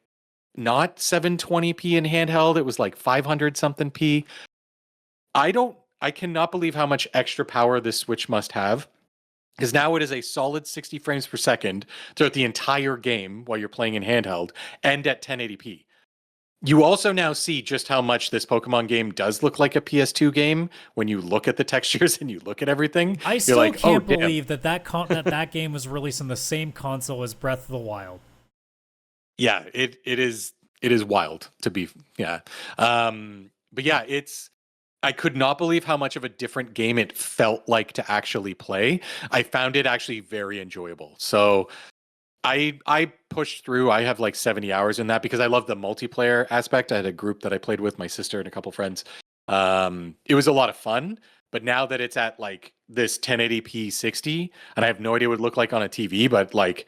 [SPEAKER 3] not 720p in handheld. It was like 500 something p. I cannot believe how much extra power this Switch must have. because now it is a solid 60 frames per second throughout the entire game while you're playing in handheld and at 1080p. You also now see just how much this Pokemon game does look like a PS2 game when you look at the textures and you look at everything.
[SPEAKER 1] I
[SPEAKER 3] You're
[SPEAKER 1] still
[SPEAKER 3] like,
[SPEAKER 1] can't
[SPEAKER 3] damn.
[SPEAKER 1] believe that game was released on the same console as Breath of the Wild.
[SPEAKER 3] Yeah, it is wild to be but yeah, I could not believe how much of a different game it felt like to actually play. I found it actually very enjoyable. So I pushed through. I have like 70 hours in that because I love the multiplayer aspect. I had a group that I played with, my sister and a couple friends. It was a lot of fun, but now that it's at like this 1080p 60, and I have no idea what it would look like on a TV, but like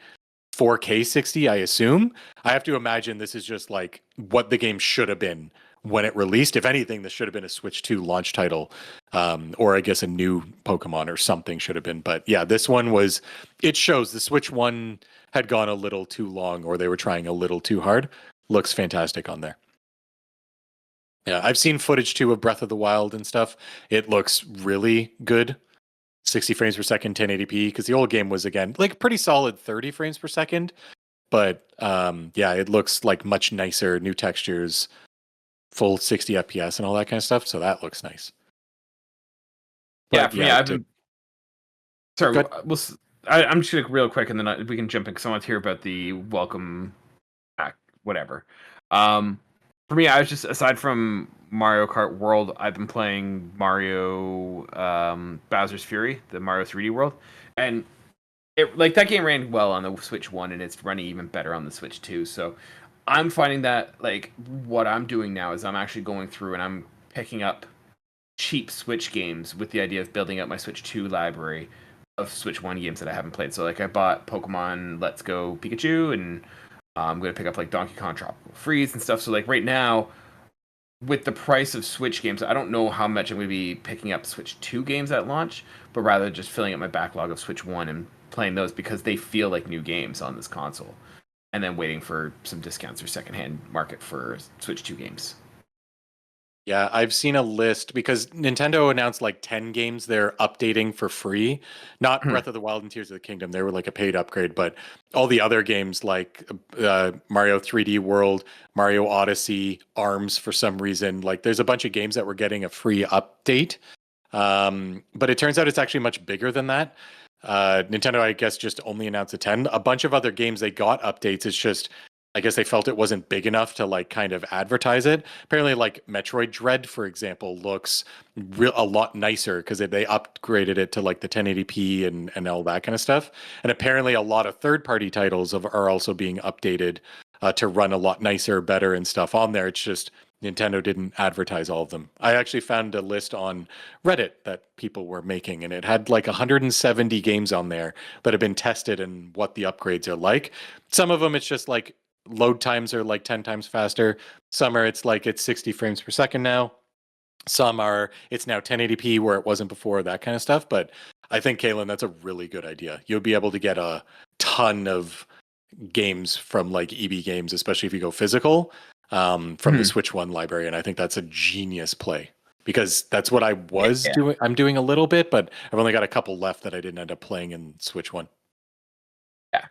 [SPEAKER 3] 4K 60, I assume. I have to imagine this is just like what the game should have been when it released. If anything, this should have been a Switch 2 launch title, or I guess a new Pokemon or something should have been. But yeah, this one was, it shows the Switch 1 had gone a little too long, or they were trying a little too hard. Looks fantastic on there. Yeah, I've seen footage too of Breath of the Wild and stuff. It looks really good. 60 frames per second, 1080p, because the old game was, again, like pretty solid 30 frames per second. But yeah, it looks like much nicer, new textures, full 60 FPS and all that kind of stuff. So that looks nice.
[SPEAKER 2] Yeah,
[SPEAKER 3] But,
[SPEAKER 2] for me, I've been... Sorry,
[SPEAKER 3] Good.
[SPEAKER 2] I'm just gonna real quick, and then we can jump in because I want to hear about the welcome back, whatever. For me, I was just, aside from Mario Kart World, I've been playing Mario Bowser's Fury, the Mario 3D World, and it, like, that game ran well on the Switch 1, and it's running even better on the Switch 2. So I'm finding that, like, what I'm doing now is I'm actually going through and I'm picking up cheap Switch games with the idea of building up my Switch 2 library of Switch 1 games that I haven't played. So, like, I bought Pokemon Let's Go Pikachu, and I'm going to pick up, like, Donkey Kong Tropical Freeze and stuff. So, like, right now, with the price of Switch games, I don't know how much I'm going to be picking up Switch 2 games at launch, but rather just filling up my backlog of Switch 1 and playing those because they feel like new games on this console. And then waiting for some discounts or secondhand market for Switch 2 games.
[SPEAKER 3] Yeah, I've seen a list because Nintendo announced like 10 games they're updating for free. Not Breath of the Wild and Tears of the Kingdom. They were like a paid upgrade, but all the other games like Mario 3D World, Mario Odyssey, ARMS for some reason. Like there's a bunch of games that were getting a free update. But it turns out it's actually much bigger than that. Nintendo, I guess, just only announced a 10. A bunch of other games they got updates. It's just, I guess they felt it wasn't big enough to like kind of advertise it. Apparently, like Metroid Dread, for example, looks a lot nicer because they upgraded it to like the 1080p and all that kind of stuff. And apparently, a lot of third-party titles are also being updated to run a lot nicer, better, and stuff on there. It's just Nintendo didn't advertise all of them. I actually found a list on Reddit that people were making, and it had like 170 games on there that have been tested and what the upgrades are like. Some of them, it's just like load times are like 10 times faster. Some are it's like it's 60 frames per second now. Some are it's now 1080p where it wasn't before, that kind of stuff. But I think, Kaylan, that's a really good idea. You'll be able to get a ton of games from like EB Games, especially if you go physical, from the Switch 1 library. And I think that's a genius play because that's what I was doing. I'm doing a little bit, but I've only got a couple left that I didn't end up playing in Switch 1.
[SPEAKER 2] Yeah.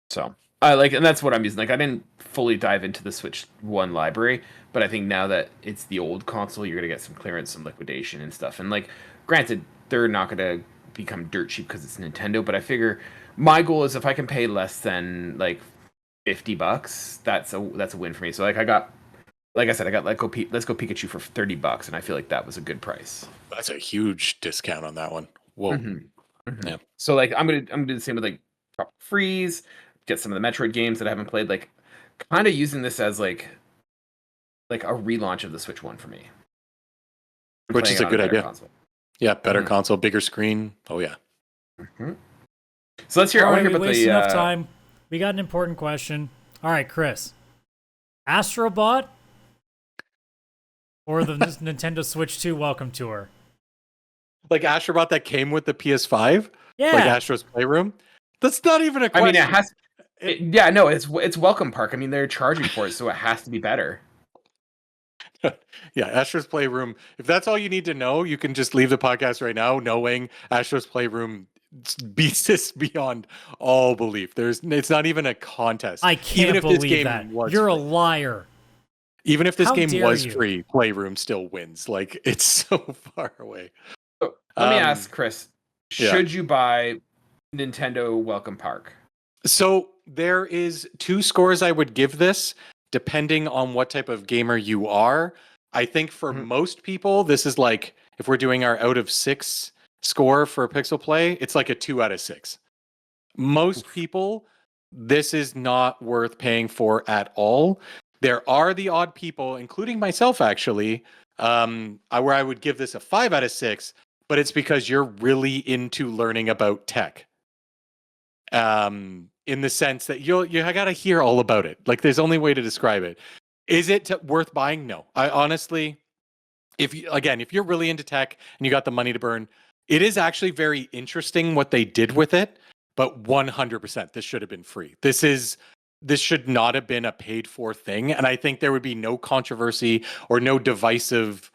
[SPEAKER 2] So and that's what I'm using. Like, I didn't fully dive into the Switch 1 library, but I think now that it's the old console, you're gonna get some clearance, some liquidation and stuff. And like, granted, they're not gonna become dirt cheap because it's Nintendo, but I figure my goal is if I can pay less than like $50, that's a win for me. So like I got Let's Go Pikachu for $30, and I feel like that was a good price.
[SPEAKER 3] That's a huge discount on that one. Whoa.
[SPEAKER 2] Yeah. So like I'm gonna do the same with like Tropical Freeze, get some of the Metroid games that I haven't played, like kind of using this as like a relaunch of the Switch 1 for me.
[SPEAKER 3] Which is a good idea.
[SPEAKER 2] Console.
[SPEAKER 3] Yeah, better console, bigger screen. Oh yeah.
[SPEAKER 2] So let's hear. I want to hear about
[SPEAKER 1] the enough time. We got an important question. All right, Chris. Astrobot or the Nintendo Switch 2 welcome tour?
[SPEAKER 3] Like Astrobot that came with the PS5?
[SPEAKER 1] Yeah.
[SPEAKER 3] Like Astro's Playroom? That's not even a question.
[SPEAKER 2] I mean, it has... it's Welcome Park. I mean, they're charging for it, so it has to be better.
[SPEAKER 3] Yeah, Astro's Playroom. If that's all you need to know, you can just leave the podcast right now knowing Astro's Playroom beats this beyond all belief. It's not even a contest.
[SPEAKER 1] I can't
[SPEAKER 3] even if
[SPEAKER 1] believe
[SPEAKER 3] this game
[SPEAKER 1] that.
[SPEAKER 3] was
[SPEAKER 1] You're a
[SPEAKER 3] free.
[SPEAKER 1] liar.
[SPEAKER 3] Even if this
[SPEAKER 1] How
[SPEAKER 3] game
[SPEAKER 1] dare
[SPEAKER 3] was
[SPEAKER 1] you.
[SPEAKER 3] free, Playroom still wins. Like, it's so far away.
[SPEAKER 2] So, let me ask Chris, should you buy Nintendo Welcome Park?
[SPEAKER 3] So there is 2 scores I would give this, depending on what type of gamer you are. I think for most people, this is like, if we're doing our out of 6 score for PixelPlay, it's like a 2 out of 6. Most people, this is not worth paying for at all. There are the odd people, including myself actually, where I would give this a 5 out of 6, but it's because you're really into learning about tech. In the sense that you got to hear all about it. Like, there's only way to describe it. Is it worth buying? No. I honestly, if you're really into tech and you got the money to burn, it is actually very interesting what they did with it. But 100%, this should have been free. This should not have been a paid for thing. And I think there would be no controversy or no divisive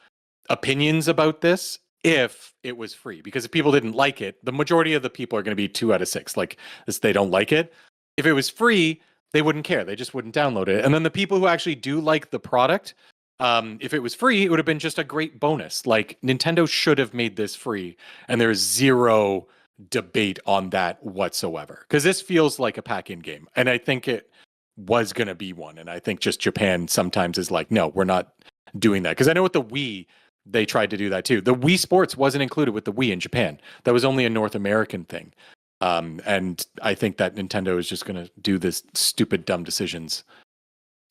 [SPEAKER 3] opinions about this if it was free. Because if people didn't like it, the majority of the people are going to be 2 out of 6. Like, they don't like it. If it was free, they wouldn't care. They just wouldn't download it. And then the people who actually do like the product, if it was free, it would have been just a great bonus. Like, Nintendo should have made this free. And there's zero debate on that whatsoever. Because this feels like a pack-in game. And I think it was going to be one. And I think just Japan sometimes is like, no, we're not doing that. Because I know with the Wii, they tried to do that too. The Wii Sports wasn't included with the Wii in Japan. That was only a North American thing. And I think that Nintendo is just going to do this stupid, dumb decisions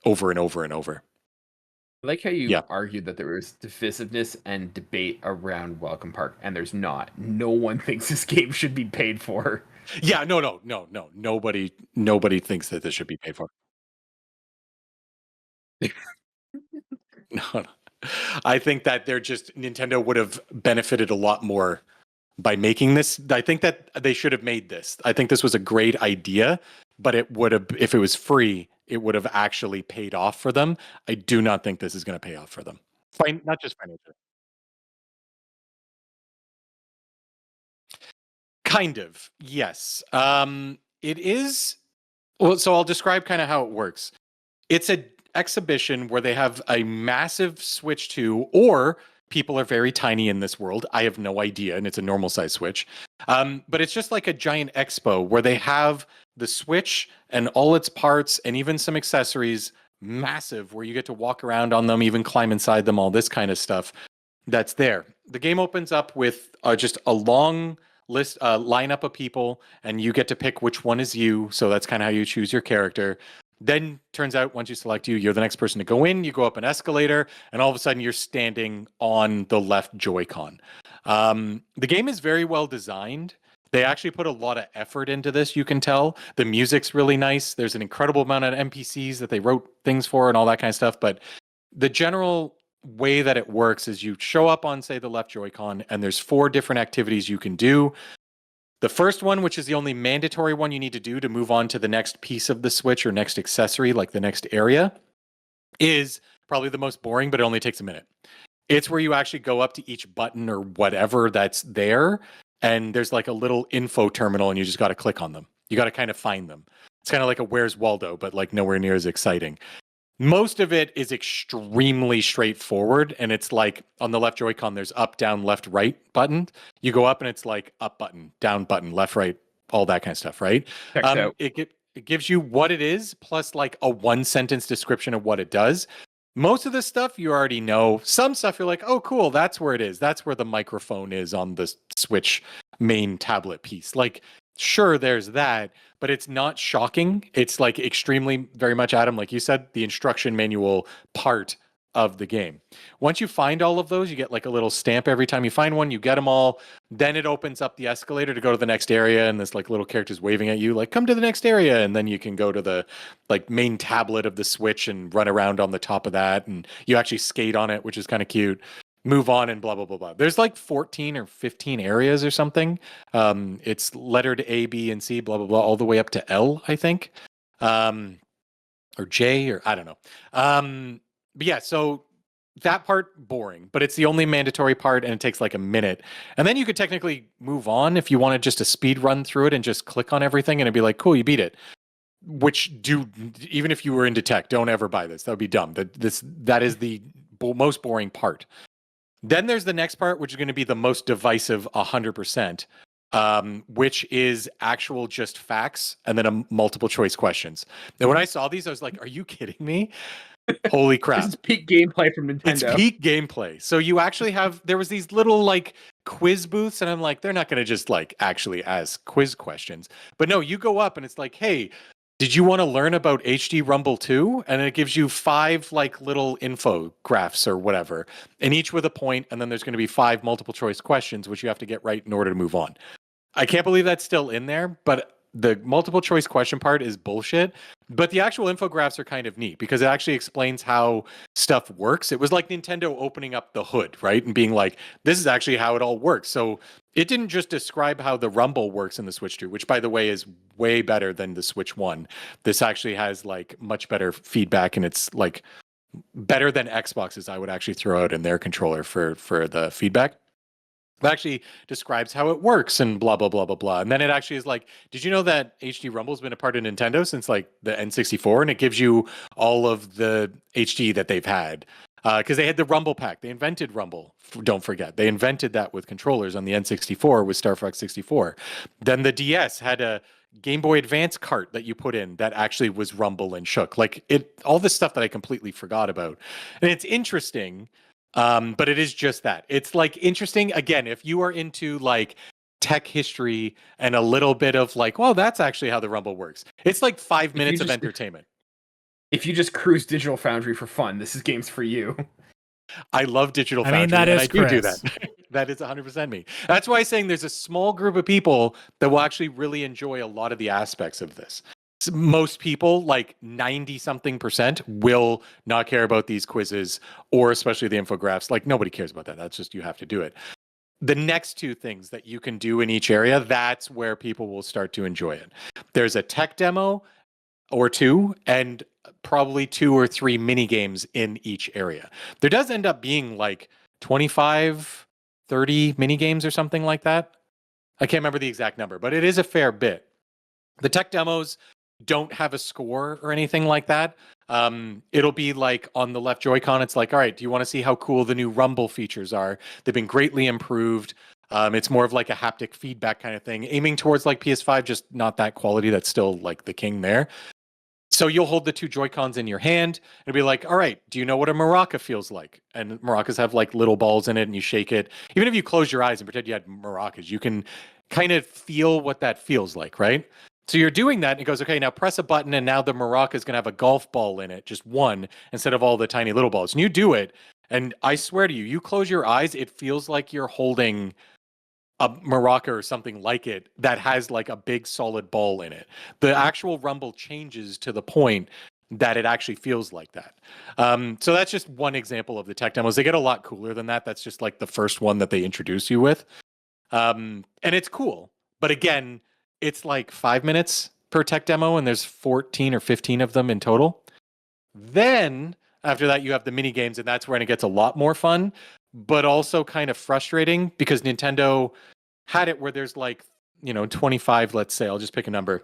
[SPEAKER 3] over and over and over.
[SPEAKER 2] I like how you argued that there was divisiveness and debate around Welcome Park, and there's not. No one thinks this game should be paid for.
[SPEAKER 3] Yeah, no. Nobody thinks that this should be paid for. No. I think that Nintendo would have benefited a lot more by making this. I think that they should have made this. I think this was a great idea, but it would have, if it was free, it would have actually paid off for them. I do not think this is going to pay off for them. Not just financially. Kind of, yes. It is. Well, so I'll describe kind of how it works. It's an exhibition where they have a massive Switch 2, or people are very tiny in this world. I have no idea, and it's a normal size Switch. But it's just like a giant expo where they have the Switch and all its parts and even some accessories, massive, where you get to walk around on them, even climb inside them, all this kind of stuff that's there. The game opens up with just a long list, lineup of people, and you get to pick which one is you. So that's kind of how you choose your character. Then turns out once you select you're the next person to go in. You go up an escalator, and all of a sudden you're standing on the left Joy-Con. The game is very well designed. They actually put a lot of effort into this, you can tell. The music's really nice. There's an incredible amount of NPCs that they wrote things for and all that kind of stuff. But the general way that it works is you show up on, say, the left Joy-Con, and there's 4 different activities you can do. The first one, which is the only mandatory one you need to do to move on to the next piece of the Switch or next accessory, like the next area, is probably the most boring, but it only takes a minute. It's where you actually go up to each button or whatever that's there, and there's like a little info terminal, and you just got to click on them. You got to kind of find them. It's kind of like a Where's Waldo, but like nowhere near as exciting. Most of it is extremely straightforward, and it's like on the left Joy-Con, there's up, down, left, right button. You go up, and it's like up button, down button, left, right, all that kind of stuff, right? It gives you what it is, plus like a 1-sentence description of what it does. Most of the stuff you already know. Some stuff you're like, oh, cool, that's where it is. That's where the microphone is on the Switch main tablet piece. Like, sure, there's that, but it's not shocking. It's like extremely, very much, Adam, like you said, the instruction manual part of the game. Once you find all of those, you get like a little stamp every time you find one. You get them all. Then it opens up the escalator to go to the next area, and this like little character's waving at you, like, come to the next area. And then you can go to the like main tablet of the Switch and run around on the top of that. And you actually skate on it, which is kind of cute. Move on and blah, blah, blah, blah. There's like 14 or 15 areas or something. It's lettered A, B, and C, blah, blah, blah, all the way up to L, I think. Or J, or I don't know. But yeah, so that part boring, but it's the only mandatory part and it takes like a minute. And then you could technically move on if you wanted just a speed run through it and just click on everything and it'd be like, cool, you beat it. Which even if you were into tech, don't ever buy this. That would be dumb. That is the most boring part. Then there's the next part, which is going to be the most divisive 100%, which is actual just facts and then a multiple choice questions. And when I saw these, I was like, are you kidding me? Holy crap.
[SPEAKER 2] This is peak gameplay from Nintendo.
[SPEAKER 3] It's peak gameplay. So you actually there was these little like quiz booths, and I'm like, they're not going to just like actually ask quiz questions. But no, you go up and it's like, hey, did you want to learn about HD Rumble 2? And it gives you 5 like little infographs or whatever, and each with a point, and then there's going to be 5 multiple choice questions, which you have to get right in order to move on. I can't believe that's still in there, but the multiple choice question part is bullshit. But the actual infographics are kind of neat because it actually explains how stuff works. It was like Nintendo opening up the hood, right? And being like, this is actually how it all works. So it didn't just describe how the Rumble works in the Switch 2, which by the way is way better than the Switch 1. This actually has like much better feedback, and it's like better than Xbox's, I would actually throw out in their controller for the feedback. It actually describes how it works and blah, blah, blah, blah, blah. And then it actually is like, did you know that HD Rumble's been a part of Nintendo since like the N64? And it gives you all of the HD that they've had. Because they had the Rumble pack. They invented Rumble. Don't forget. They invented that with controllers on the N64 with Star Fox 64. Then the DS had a Game Boy Advance cart that you put in that actually was Rumble and shook. Like all this stuff that I completely forgot about. And it's interesting. But it is just that. It's like interesting. Again, if you are into like tech history and a little bit of like, well, that's actually how the Rumble works. It's like 5 minutes of entertainment.
[SPEAKER 2] If you just cruise Digital Foundry for fun, this is games for you.
[SPEAKER 3] I love Digital Foundry.
[SPEAKER 1] I mean, that is
[SPEAKER 3] I
[SPEAKER 1] Chris.
[SPEAKER 3] do that. That is 100% me. That's why I'm saying there's a small group of people that will actually really enjoy a lot of the aspects of this. Most people, like 90-something%, will not care about these quizzes or especially the infographics. Like nobody cares about that. That's just, you have to do it. The next 2 things that you can do in each area, that's where people will start to enjoy it. There's a tech demo or 2, and probably 2 or 3 mini games in each area. There does end up being like 25, 30 mini games or something like that. I can't remember the exact number, but it is a fair bit. The tech demos don't have a score or anything like that. It'll be like on the left Joy-Con, it's like, all right, do you want to see how cool the new Rumble features are? They've been greatly improved. It's more of like a haptic feedback kind of thing, aiming towards like PS5, just not that quality. That's still like the king there. So you'll hold the 2 Joy-Cons in your hand and be like, all right, do you know what a maraca feels like? And maracas have like little balls in it and you shake it. Even if you close your eyes and pretend you had maracas, you can kind of feel what that feels like, right? So you're doing that and it goes, okay, now press a button and now the maraca is going to have a golf ball in it, just one, instead of all the tiny little balls. And you do it, and I swear to you, you close your eyes, it feels like you're holding a maraca or something like it that has like a big solid ball in it. The actual Rumble changes to the point that it actually feels like that. So that's just one example of the tech demos. They get a lot cooler than that. That's just like the first one that they introduce you with. And it's cool. But again, it's like 5 minutes per tech demo, and there's 14 or 15 of them in total. Then after that, you have the mini games, and that's when it gets a lot more fun, but also kind of frustrating because Nintendo had it where there's like, 25, let's say, I'll just pick a number,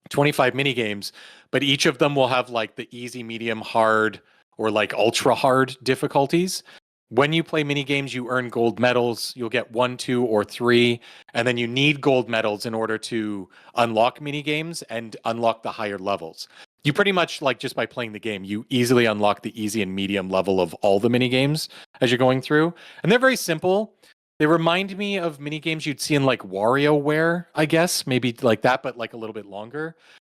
[SPEAKER 3] 25 mini games, but each of them will have like the easy, medium, hard, or like ultra hard difficulties. When you play mini games, you earn gold medals. You'll get 1, 2, or 3, and then you need gold medals in order to unlock mini games and unlock the higher levels. You pretty much, like, just by playing the game, you easily unlock the easy and medium level of all the mini games as you're going through. And they're very simple. They remind me of mini games you'd see in like WarioWare, I guess, maybe like that, but like a little bit longer.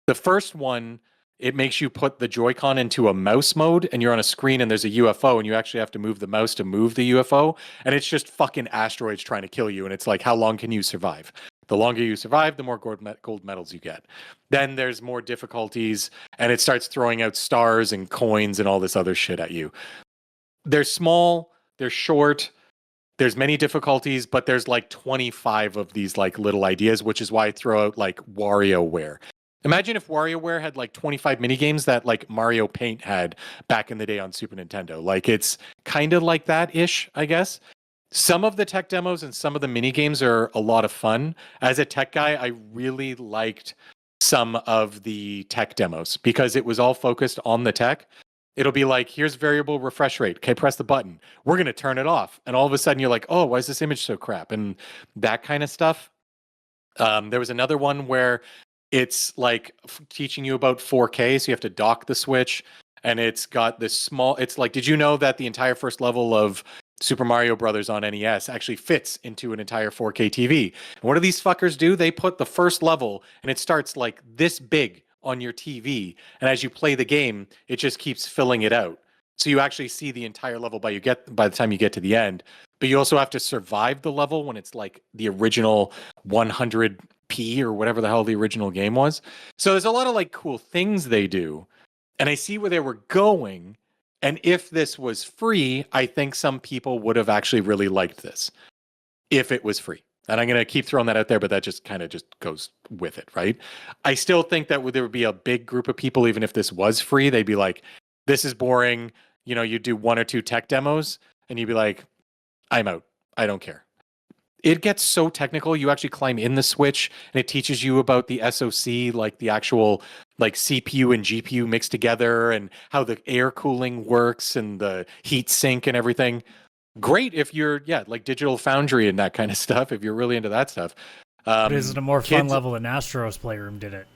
[SPEAKER 3] The first one, it makes you put the Joy-Con into a mouse mode and you're on a screen and there's a UFO and you actually have to move the mouse to move the UFO. And it's just fucking asteroids trying to kill you. And it's like, how long can you survive? The longer you survive, the more gold medals you get. Then there's more difficulties and it starts throwing out stars and coins and all this other shit at you. They're small, they're short, there's many difficulties, but there's like 25 of these like little ideas, which is why I throw out like WarioWare. Imagine if WarioWare had like 25 minigames that like Mario Paint had back in the day on Super Nintendo. Like it's kind of like that ish, I guess. Some of the tech demos and some of the minigames are a lot of fun. As a tech guy, I really liked some of the tech demos because it was all focused on the tech. It'll be like, here's variable refresh rate. Okay, press the button. We're going to turn it off. And all of a sudden you're like, oh, why is this image so crap? And that kind of stuff. There was another one where it's like teaching you about 4K. So you have to dock the Switch and it's got this small, it's like, did you know that the entire first level of Super Mario Brothers on NES actually fits into an entire 4K TV? And what do these fuckers do? They put the first level and it starts like this big on your TV. And as you play the game, it just keeps filling it out. So you actually see the entire level by the time you get to the end. But you also have to survive the level when it's like the original 100p or whatever the hell the original game was. So there's a lot of like cool things they do. And I see where they were going. And if this was free, I think some people would have actually really liked this if it was free. And I'm going to keep throwing that out there, but that just kind of just goes with it, right? I still think that there would be a big group of people, even if this was free, they'd be like, this is boring. You know, you do 1 or 2 tech demos and you'd be like, I'm out. I don't care. It gets so technical. You actually climb in the Switch and it teaches you about the SoC, like the actual like CPU and GPU mixed together and how the air cooling works and the heat sink and everything. Great if you're, like Digital Foundry and that kind of stuff, if you're really into that stuff.
[SPEAKER 1] But is it a more fun level than Astro's Playroom did it?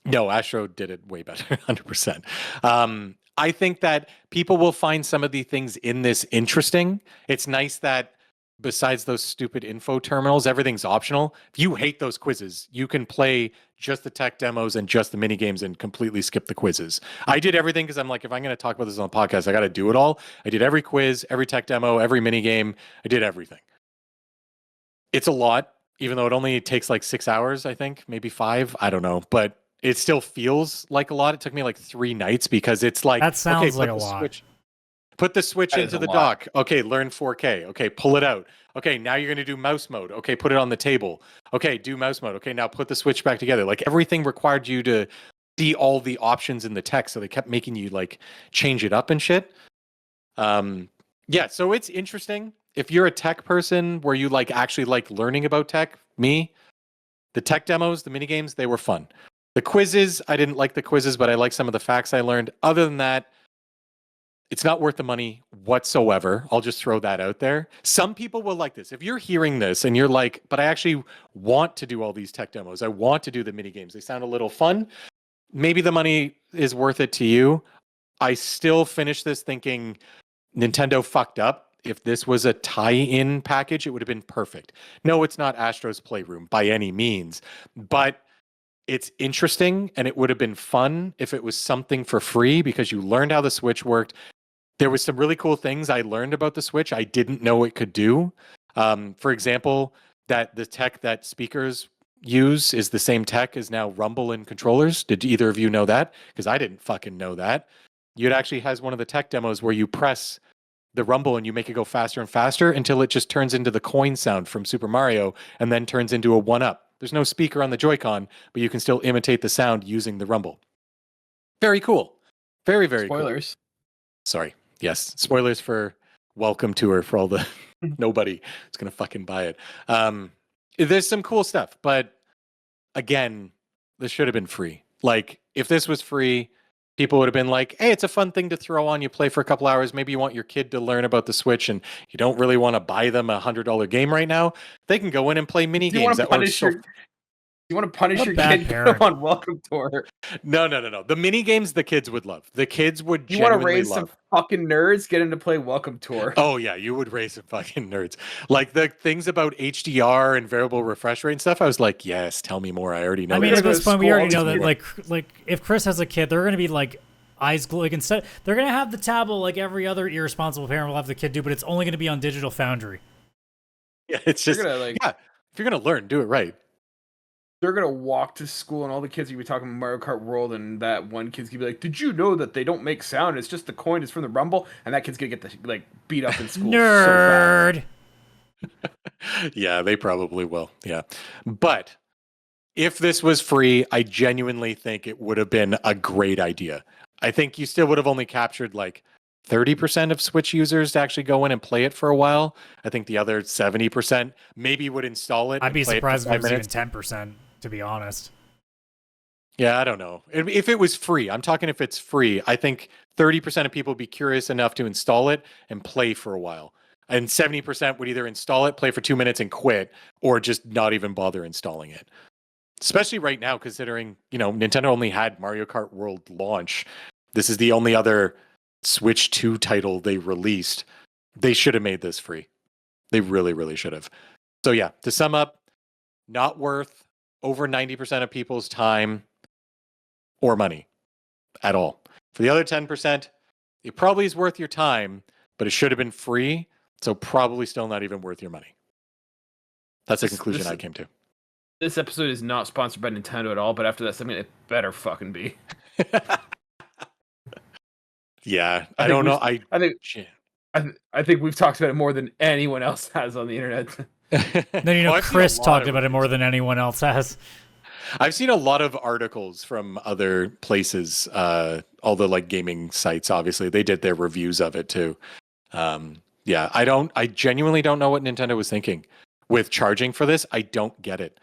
[SPEAKER 3] No, Astro did it way better, 100%. I think that people will find some of the things in this interesting. It's nice that besides those stupid info terminals, everything's optional. If you hate those quizzes, you can play just the tech demos and just the mini games and completely skip the quizzes. I did everything because I'm like, if I'm going to talk about this on the podcast, I got to do it all. I did every quiz, every tech demo, every mini game. I did everything. It's a lot, even though it only takes like 6 hours, I think, maybe 5. I don't know, but it still feels like a lot. It took me like 3 nights because it's like,
[SPEAKER 1] that sounds like a lot.
[SPEAKER 3] Put the Switch into the dock. Okay, learn 4K. Okay, pull it out. Okay, now you're going to do mouse mode. Okay, put it on the table. Okay, do mouse mode. Okay, now put the Switch back together. Like everything required you to see all the options in the text, so they kept making you like change it up and shit. So it's interesting. If you're a tech person where you like actually like learning about tech, the tech demos, the mini games, they were fun. The quizzes, I didn't like the quizzes, but I like some of the facts I learned. Other than that, it's not worth the money whatsoever. I'll just throw that out there. Some people will like this. If you're hearing this and you're like, but I actually want to do all these tech demos. I want to do the mini games. They sound a little fun. Maybe the money is worth it to you. I still finish this thinking Nintendo fucked up. If this was a tie-in package, it would have been perfect. No, it's not Astro's Playroom by any means, but it's interesting and it would have been fun if it was something for free because you learned how the Switch worked. There was some really cool things I learned about the Switch I didn't know it could do. For example, that the tech that speakers use is the same tech as now Rumble and controllers. Did either of you know that? Because I didn't fucking know that. It actually has one of the tech demos where you press the Rumble and you make it go faster and faster until it just turns into the coin sound from Super Mario and then turns into a 1-up. There's no speaker on the Joy-Con, but you can still imitate the sound using the Rumble. Very cool. Very, very
[SPEAKER 2] Spoilers.
[SPEAKER 3] Cool. Sorry. Yes. Spoilers for Welcome Tour for all the nobody is going to fucking buy it. There's some cool stuff, but again, this should have been free. Like, if this was free, people would have been like, hey, it's a fun thing to throw on. You play for a couple hours. Maybe you want your kid to learn about the Switch and you don't really want to buy them $100 game right now. They can go in and play mini games.
[SPEAKER 2] You want to punish your kid on Welcome Tour?
[SPEAKER 3] No. The mini games the kids would love. The kids would
[SPEAKER 2] You want to raise some fucking nerds? Get them to play Welcome Tour.
[SPEAKER 3] Oh, yeah. You would raise some fucking nerds. Like the things about HDR and variable refresh rate and stuff, I was like, yes, tell me more. I already know.
[SPEAKER 1] I mean, at this point, we already know that, like if Chris has a kid, they're going to be like eyes glued. Like, instead, they're going to have the tablet like every other irresponsible parent will have the kid do, but it's only going to be on Digital Foundry.
[SPEAKER 3] Yeah, it's just, if you're going to learn, do it right.
[SPEAKER 2] They're gonna walk to school and all the kids are gonna be talking Mario Kart World, and that one kid's gonna be like, did you know that they don't make sound? It's just the coin is from the Rumble, and that kid's gonna get beat up in school.
[SPEAKER 1] Nerd.
[SPEAKER 3] So yeah, they probably will. Yeah. But If this was free, I genuinely think it would have been a great idea. I think you still would have only captured like 30% of Switch users to actually go in and play it for a while. I think the other 70% maybe would install it.
[SPEAKER 1] I'd
[SPEAKER 3] and
[SPEAKER 1] be
[SPEAKER 3] play
[SPEAKER 1] surprised
[SPEAKER 3] it
[SPEAKER 1] if
[SPEAKER 3] for
[SPEAKER 1] it was
[SPEAKER 3] 5
[SPEAKER 1] even
[SPEAKER 3] minutes.
[SPEAKER 1] 10%, to be honest.
[SPEAKER 3] Yeah, I don't know. If it was free, I'm talking if it's free, I think 30% of people would be curious enough to install it and play for a while. And 70% would either install it, play for 2 minutes and quit, or just not even bother installing it. Especially right now, considering, Nintendo only had Mario Kart World launch. This is the only other Switch 2 title they released. They should have made this free. They really, really should have. So yeah, to sum up, not worth over 90% of people's time or money at all. For the other 10%, it probably is worth your time, but it should have been free, so probably still not even worth your money. That's the conclusion I came to.
[SPEAKER 2] This episode is not sponsored by Nintendo at all, but after that segment, it better fucking be.
[SPEAKER 3] Yeah, I don't know. I
[SPEAKER 2] think we've talked about it more than anyone else has on the internet.
[SPEAKER 1] Then Chris talked about it more than anyone else has.
[SPEAKER 3] I've seen a lot of articles from other places, all the like gaming sites. Obviously, they did their reviews of it too. Yeah, I genuinely don't know what Nintendo was thinking with charging for this. I don't get it.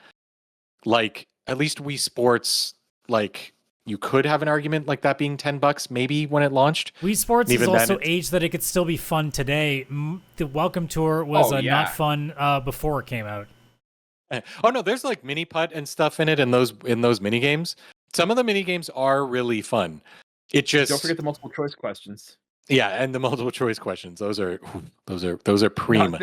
[SPEAKER 3] Like, at least Wii Sports, like, you could have an argument like that being $10 maybe when it launched.
[SPEAKER 1] Wii Sports is also aged that it could still be fun today. The Welcome Tour was not fun before it came out.
[SPEAKER 3] Oh no, there's like mini putt and stuff in it, and those mini games. Some of the mini games are really fun. It just
[SPEAKER 2] don't forget the multiple choice questions.
[SPEAKER 3] Yeah, and the multiple choice questions. Those are prima.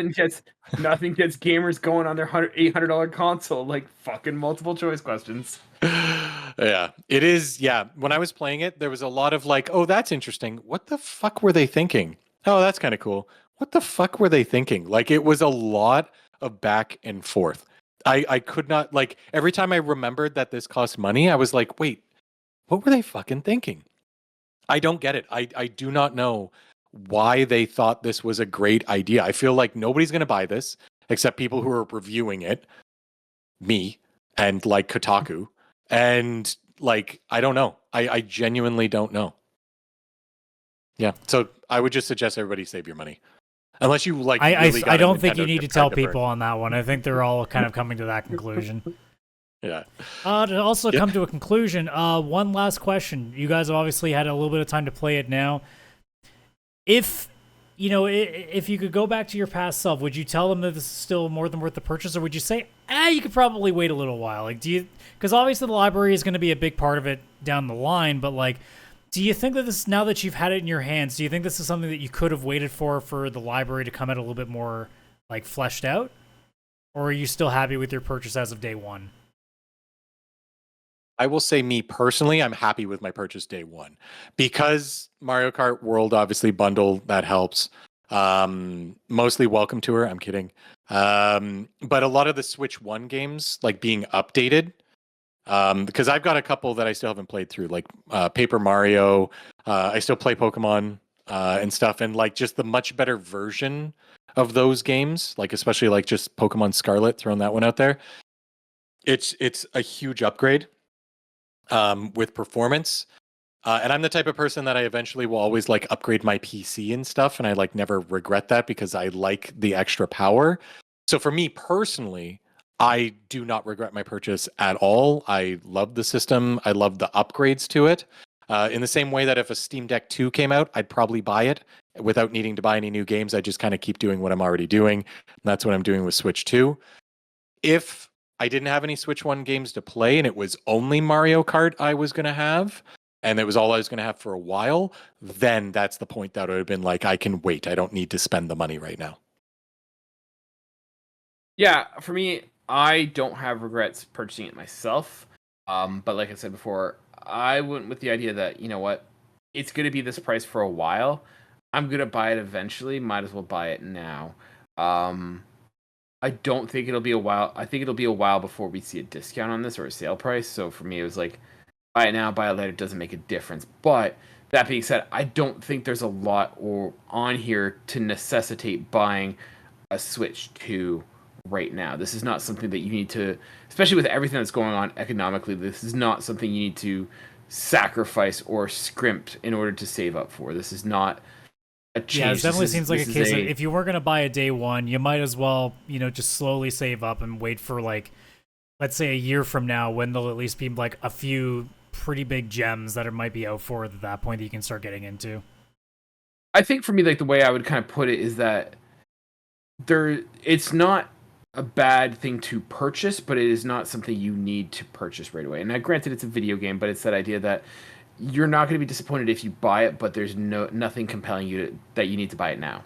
[SPEAKER 2] Nothing gets gamers going on their $800 console like fucking multiple choice questions.
[SPEAKER 3] Yeah, it is. Yeah, when I was playing it, there was a lot of like, oh, that's interesting. What the fuck were they thinking? Oh, that's kind of cool. What the fuck were they thinking? Like, it was a lot of back and forth. I could not, like, every time I remembered that this cost money, I was like, wait, what were they fucking thinking? I don't get it. I do not know why they thought this was a great idea. I feel like nobody's going to buy this except people who are reviewing it, me, and like Kotaku. And like, I don't know. I genuinely don't know. Yeah. So I would just suggest everybody save your money. Unless you like.
[SPEAKER 1] I don't think you need to tell people on that one. I think they're all kind of coming to that conclusion.
[SPEAKER 3] Yeah.
[SPEAKER 1] To also come to a conclusion, one last question. You guys have obviously had a little bit of time to play it now. If you could go back to your past self, would you tell them that this is still more than worth the purchase, or would you say, you could probably wait a little while? Like, because obviously the library is going to be a big part of it down the line, but like, do you think that this, now that you've had it in your hands, do you think this is something that you could have waited for the library to come out a little bit more like fleshed out, or are you still happy with your purchase as of day one?
[SPEAKER 3] I will say, me personally, I'm happy with my purchase day one because Mario Kart World obviously bundle that helps. Mostly Welcome Tour. I'm kidding. But a lot of the Switch 1 games like being updated. Because I've got a couple that I still haven't played through, like Paper Mario. I still play Pokemon and stuff, and like just the much better version of those games, like especially like just Pokemon Scarlet, throwing that one out there. It's a huge upgrade with performance. And I'm the type of person that I eventually will always like upgrade my PC and stuff, and I like never regret that because I like the extra power. So for me personally, I do not regret my purchase at all. I love the system. I love the upgrades to it. In the same way that if a Steam Deck 2 came out, I'd probably buy it without needing to buy any new games. I just kind of keep doing what I'm already doing. And that's what I'm doing with Switch 2. If I didn't have any Switch 1 games to play and it was only Mario Kart I was going to have, and it was all I was going to have for a while, then that's the point that would have been like, I can wait. I don't need to spend the money right now.
[SPEAKER 2] Yeah, for me, I don't have regrets purchasing it myself. But like I said before, I went with the idea that, you know what, it's going to be this price for a while. I'm going to buy it eventually. Might as well buy it now. I don't think it'll be a while. I think it'll be a while before we see a discount on this or a sale price. So for me, it was like, buy it now, buy it later. It doesn't make a difference. But that being said, I don't think there's a lot on here to necessitate buying a Switch 2 right now. This is not something that you need to, especially with everything that's going on economically, this is not something you need to sacrifice or scrimp in order to save up for. This is not a change.
[SPEAKER 1] Yeah, it definitely seems like a case of if you weren't going to buy a day one, you might as well, just slowly save up and wait for, like, let's say a year from now when there'll at least be, like, a few pretty big gems that it might be out for at that point that you can start getting into.
[SPEAKER 2] I think for me, like, the way I would kind of put it is that it's not a bad thing to purchase, but it is not something you need to purchase right away. And granted, it's a video game, but it's that idea that you're not going to be disappointed if you buy it, but there's nothing compelling you that you need to buy it now.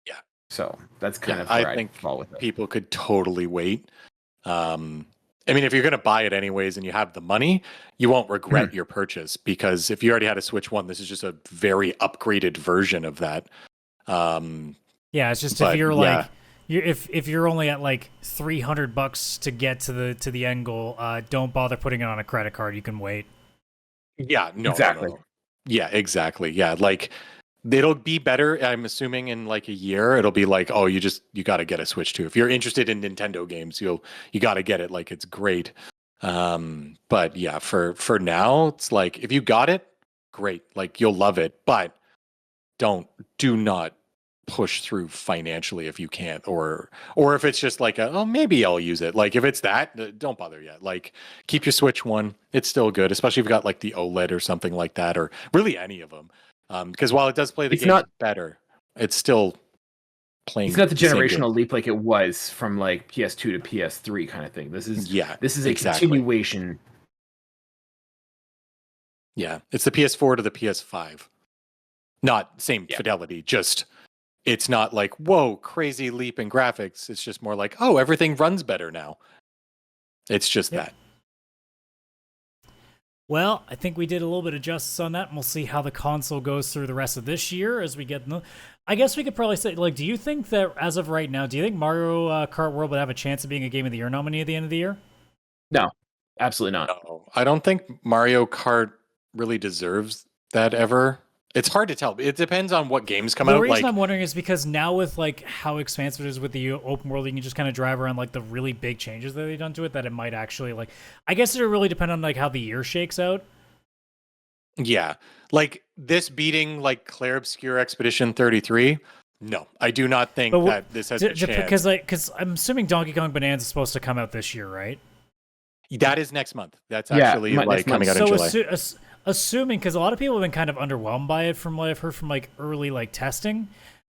[SPEAKER 3] Yeah.
[SPEAKER 2] So that's kind of where
[SPEAKER 3] I think
[SPEAKER 2] fall with it.
[SPEAKER 3] People could totally wait. I mean, if you're going to buy it anyways and you have the money, you won't regret your purchase, because if you already had a Switch 1, this is just a very upgraded version of that.
[SPEAKER 1] Yeah, it's just if you're like, if you're only at like $300 to get to the end goal, don't bother putting it on a credit card. You can wait.
[SPEAKER 3] Yeah, no,
[SPEAKER 2] exactly.
[SPEAKER 3] No. Yeah, exactly. Yeah, like it'll be better. I'm assuming in like a year, it'll be like, oh, you got to get a Switch 2. If you're interested in Nintendo games, you got to get it. Like, it's great. But yeah, for now, it's like if you got it, great. Like, you'll love it. But do not push through financially if you can't, or if it's just like maybe I'll use it. Like, if it's that, don't bother yet. Like, keep your Switch 1. It's still good, especially if you've got like the OLED or something like that, or really any of them. Because while it does play the game better, it's still playing.
[SPEAKER 2] It's not the generational leap like it was from like PS2 to PS3 kind of thing. This is a continuation.
[SPEAKER 3] Yeah, it's the PS4 to the PS5. Not same fidelity, just it's not like, whoa, crazy leap in graphics. It's just more like, oh, everything runs better now. It's just that.
[SPEAKER 1] Well, I think we did a little bit of justice on that, and we'll see how the console goes through the rest of this year as we get. I guess we could probably say, like, do you think that as of right now, do you think Mario Kart World would have a chance of being a Game of the Year nominee at the end of the year?
[SPEAKER 2] No, absolutely not.
[SPEAKER 3] No, I don't think Mario Kart really deserves that ever. It's hard to tell. It depends on what games come out.
[SPEAKER 1] The reason I'm wondering is because now with like how expansive it is with the open world, you can just kind of drive around like the really big changes that they've done to it, that it might actually like, I guess it really depend on like how the year shakes out.
[SPEAKER 3] Yeah. Like this beating like Claire Obscure Expedition 33. No, I do not think that this has a chance.
[SPEAKER 1] Because I'm assuming Donkey Kong Bonanza is supposed to come out this year, right?
[SPEAKER 3] That is next month. That's actually like coming out in July.
[SPEAKER 1] Assuming, because a lot of people have been kind of underwhelmed by it from what I've heard from like early like testing.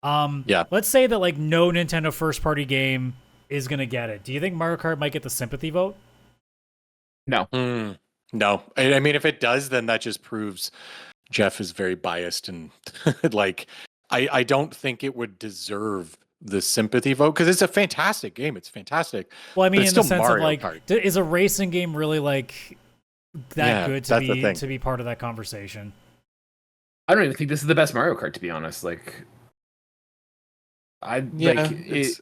[SPEAKER 1] Let's say that like no Nintendo first party game is gonna get it. Do you think Mario Kart might get the sympathy vote?
[SPEAKER 2] No.
[SPEAKER 3] No. I mean, if it does, then that just proves Jeff is very biased, and like I don't think it would deserve the sympathy vote, because it's a fantastic game. It's fantastic.
[SPEAKER 1] Well, I mean, in the sense
[SPEAKER 3] Mario
[SPEAKER 1] of like,
[SPEAKER 3] Kart.
[SPEAKER 1] Is a racing game really like that good to be part of that conversation?
[SPEAKER 2] I don't even think this is the best Mario Kart, to be honest. Like, this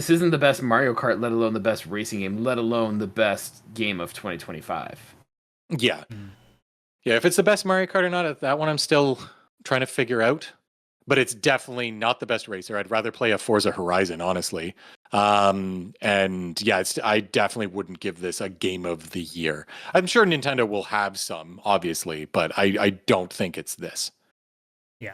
[SPEAKER 2] isn't the best Mario Kart, let alone the best racing game, let alone the best game of 2025.
[SPEAKER 3] Yeah. Yeah, if it's the best Mario Kart or not, that one I'm still trying to figure out. But it's definitely not the best racer. I'd rather play a Forza Horizon, honestly. And yeah, I definitely wouldn't give this a game of the year. I'm sure Nintendo will have some, obviously, but I don't think it's this.
[SPEAKER 1] Yeah.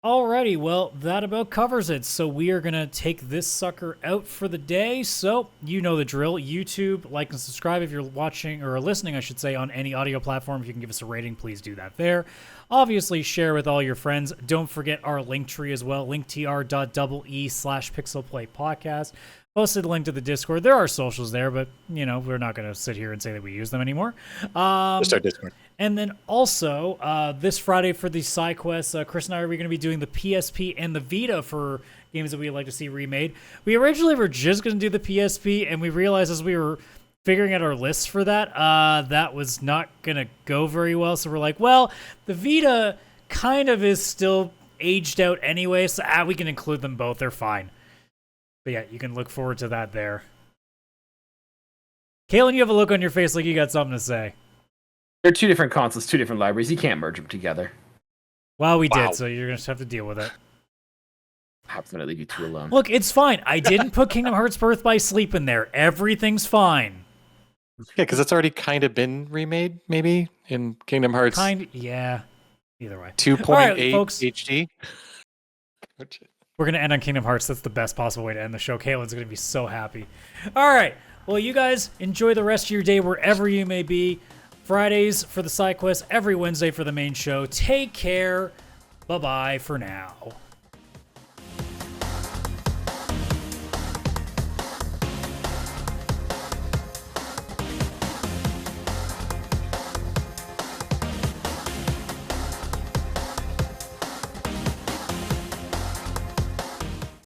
[SPEAKER 1] Alrighty, well, that about covers it. So we are going to take this sucker out for the day. So you know the drill. YouTube, like and subscribe if you're watching, or listening, I should say, on any audio platform. If you can give us a rating, please do that there. Obviously, share with all your friends. Don't forget our link tree as well, linktr.ee/PixelPlay Podcast. Posted a link to the Discord. There are socials there, but, we're not going to sit here and say that we use them anymore.
[SPEAKER 3] Just our Discord.
[SPEAKER 1] And then also, this Friday for the side quests, Chris and I are going to be doing the PSP and the Vita for games that we'd like to see remade. We originally were just going to do the PSP, and we realized as we were figuring out our lists for that, that was not going to go very well. So we're like, well, the Vita kind of is still aged out anyway, so we can include them both. They're fine. But yeah, you can look forward to that there. Kaylan, you have a look on your face like you got something to say.
[SPEAKER 2] They're two different consoles, two different libraries. You can't merge them together.
[SPEAKER 1] Well, we did, so you're going to have to deal with it.
[SPEAKER 2] Perhaps not leave you two alone.
[SPEAKER 1] Look, it's fine. I didn't put Kingdom Hearts Birth by Sleep in there. Everything's fine.
[SPEAKER 3] Yeah, because it's already kind of been remade, maybe, in Kingdom Hearts
[SPEAKER 1] Yeah. Either way.
[SPEAKER 3] 2.8
[SPEAKER 1] All right, folks.
[SPEAKER 3] HD.
[SPEAKER 1] We're going to end on Kingdom Hearts. That's the best possible way to end the show. Kaylan's going to be so happy. All right. Well, you guys enjoy the rest of your day wherever you may be. Fridays for the side quest, every Wednesday for the main show. Take care. Bye-bye for now.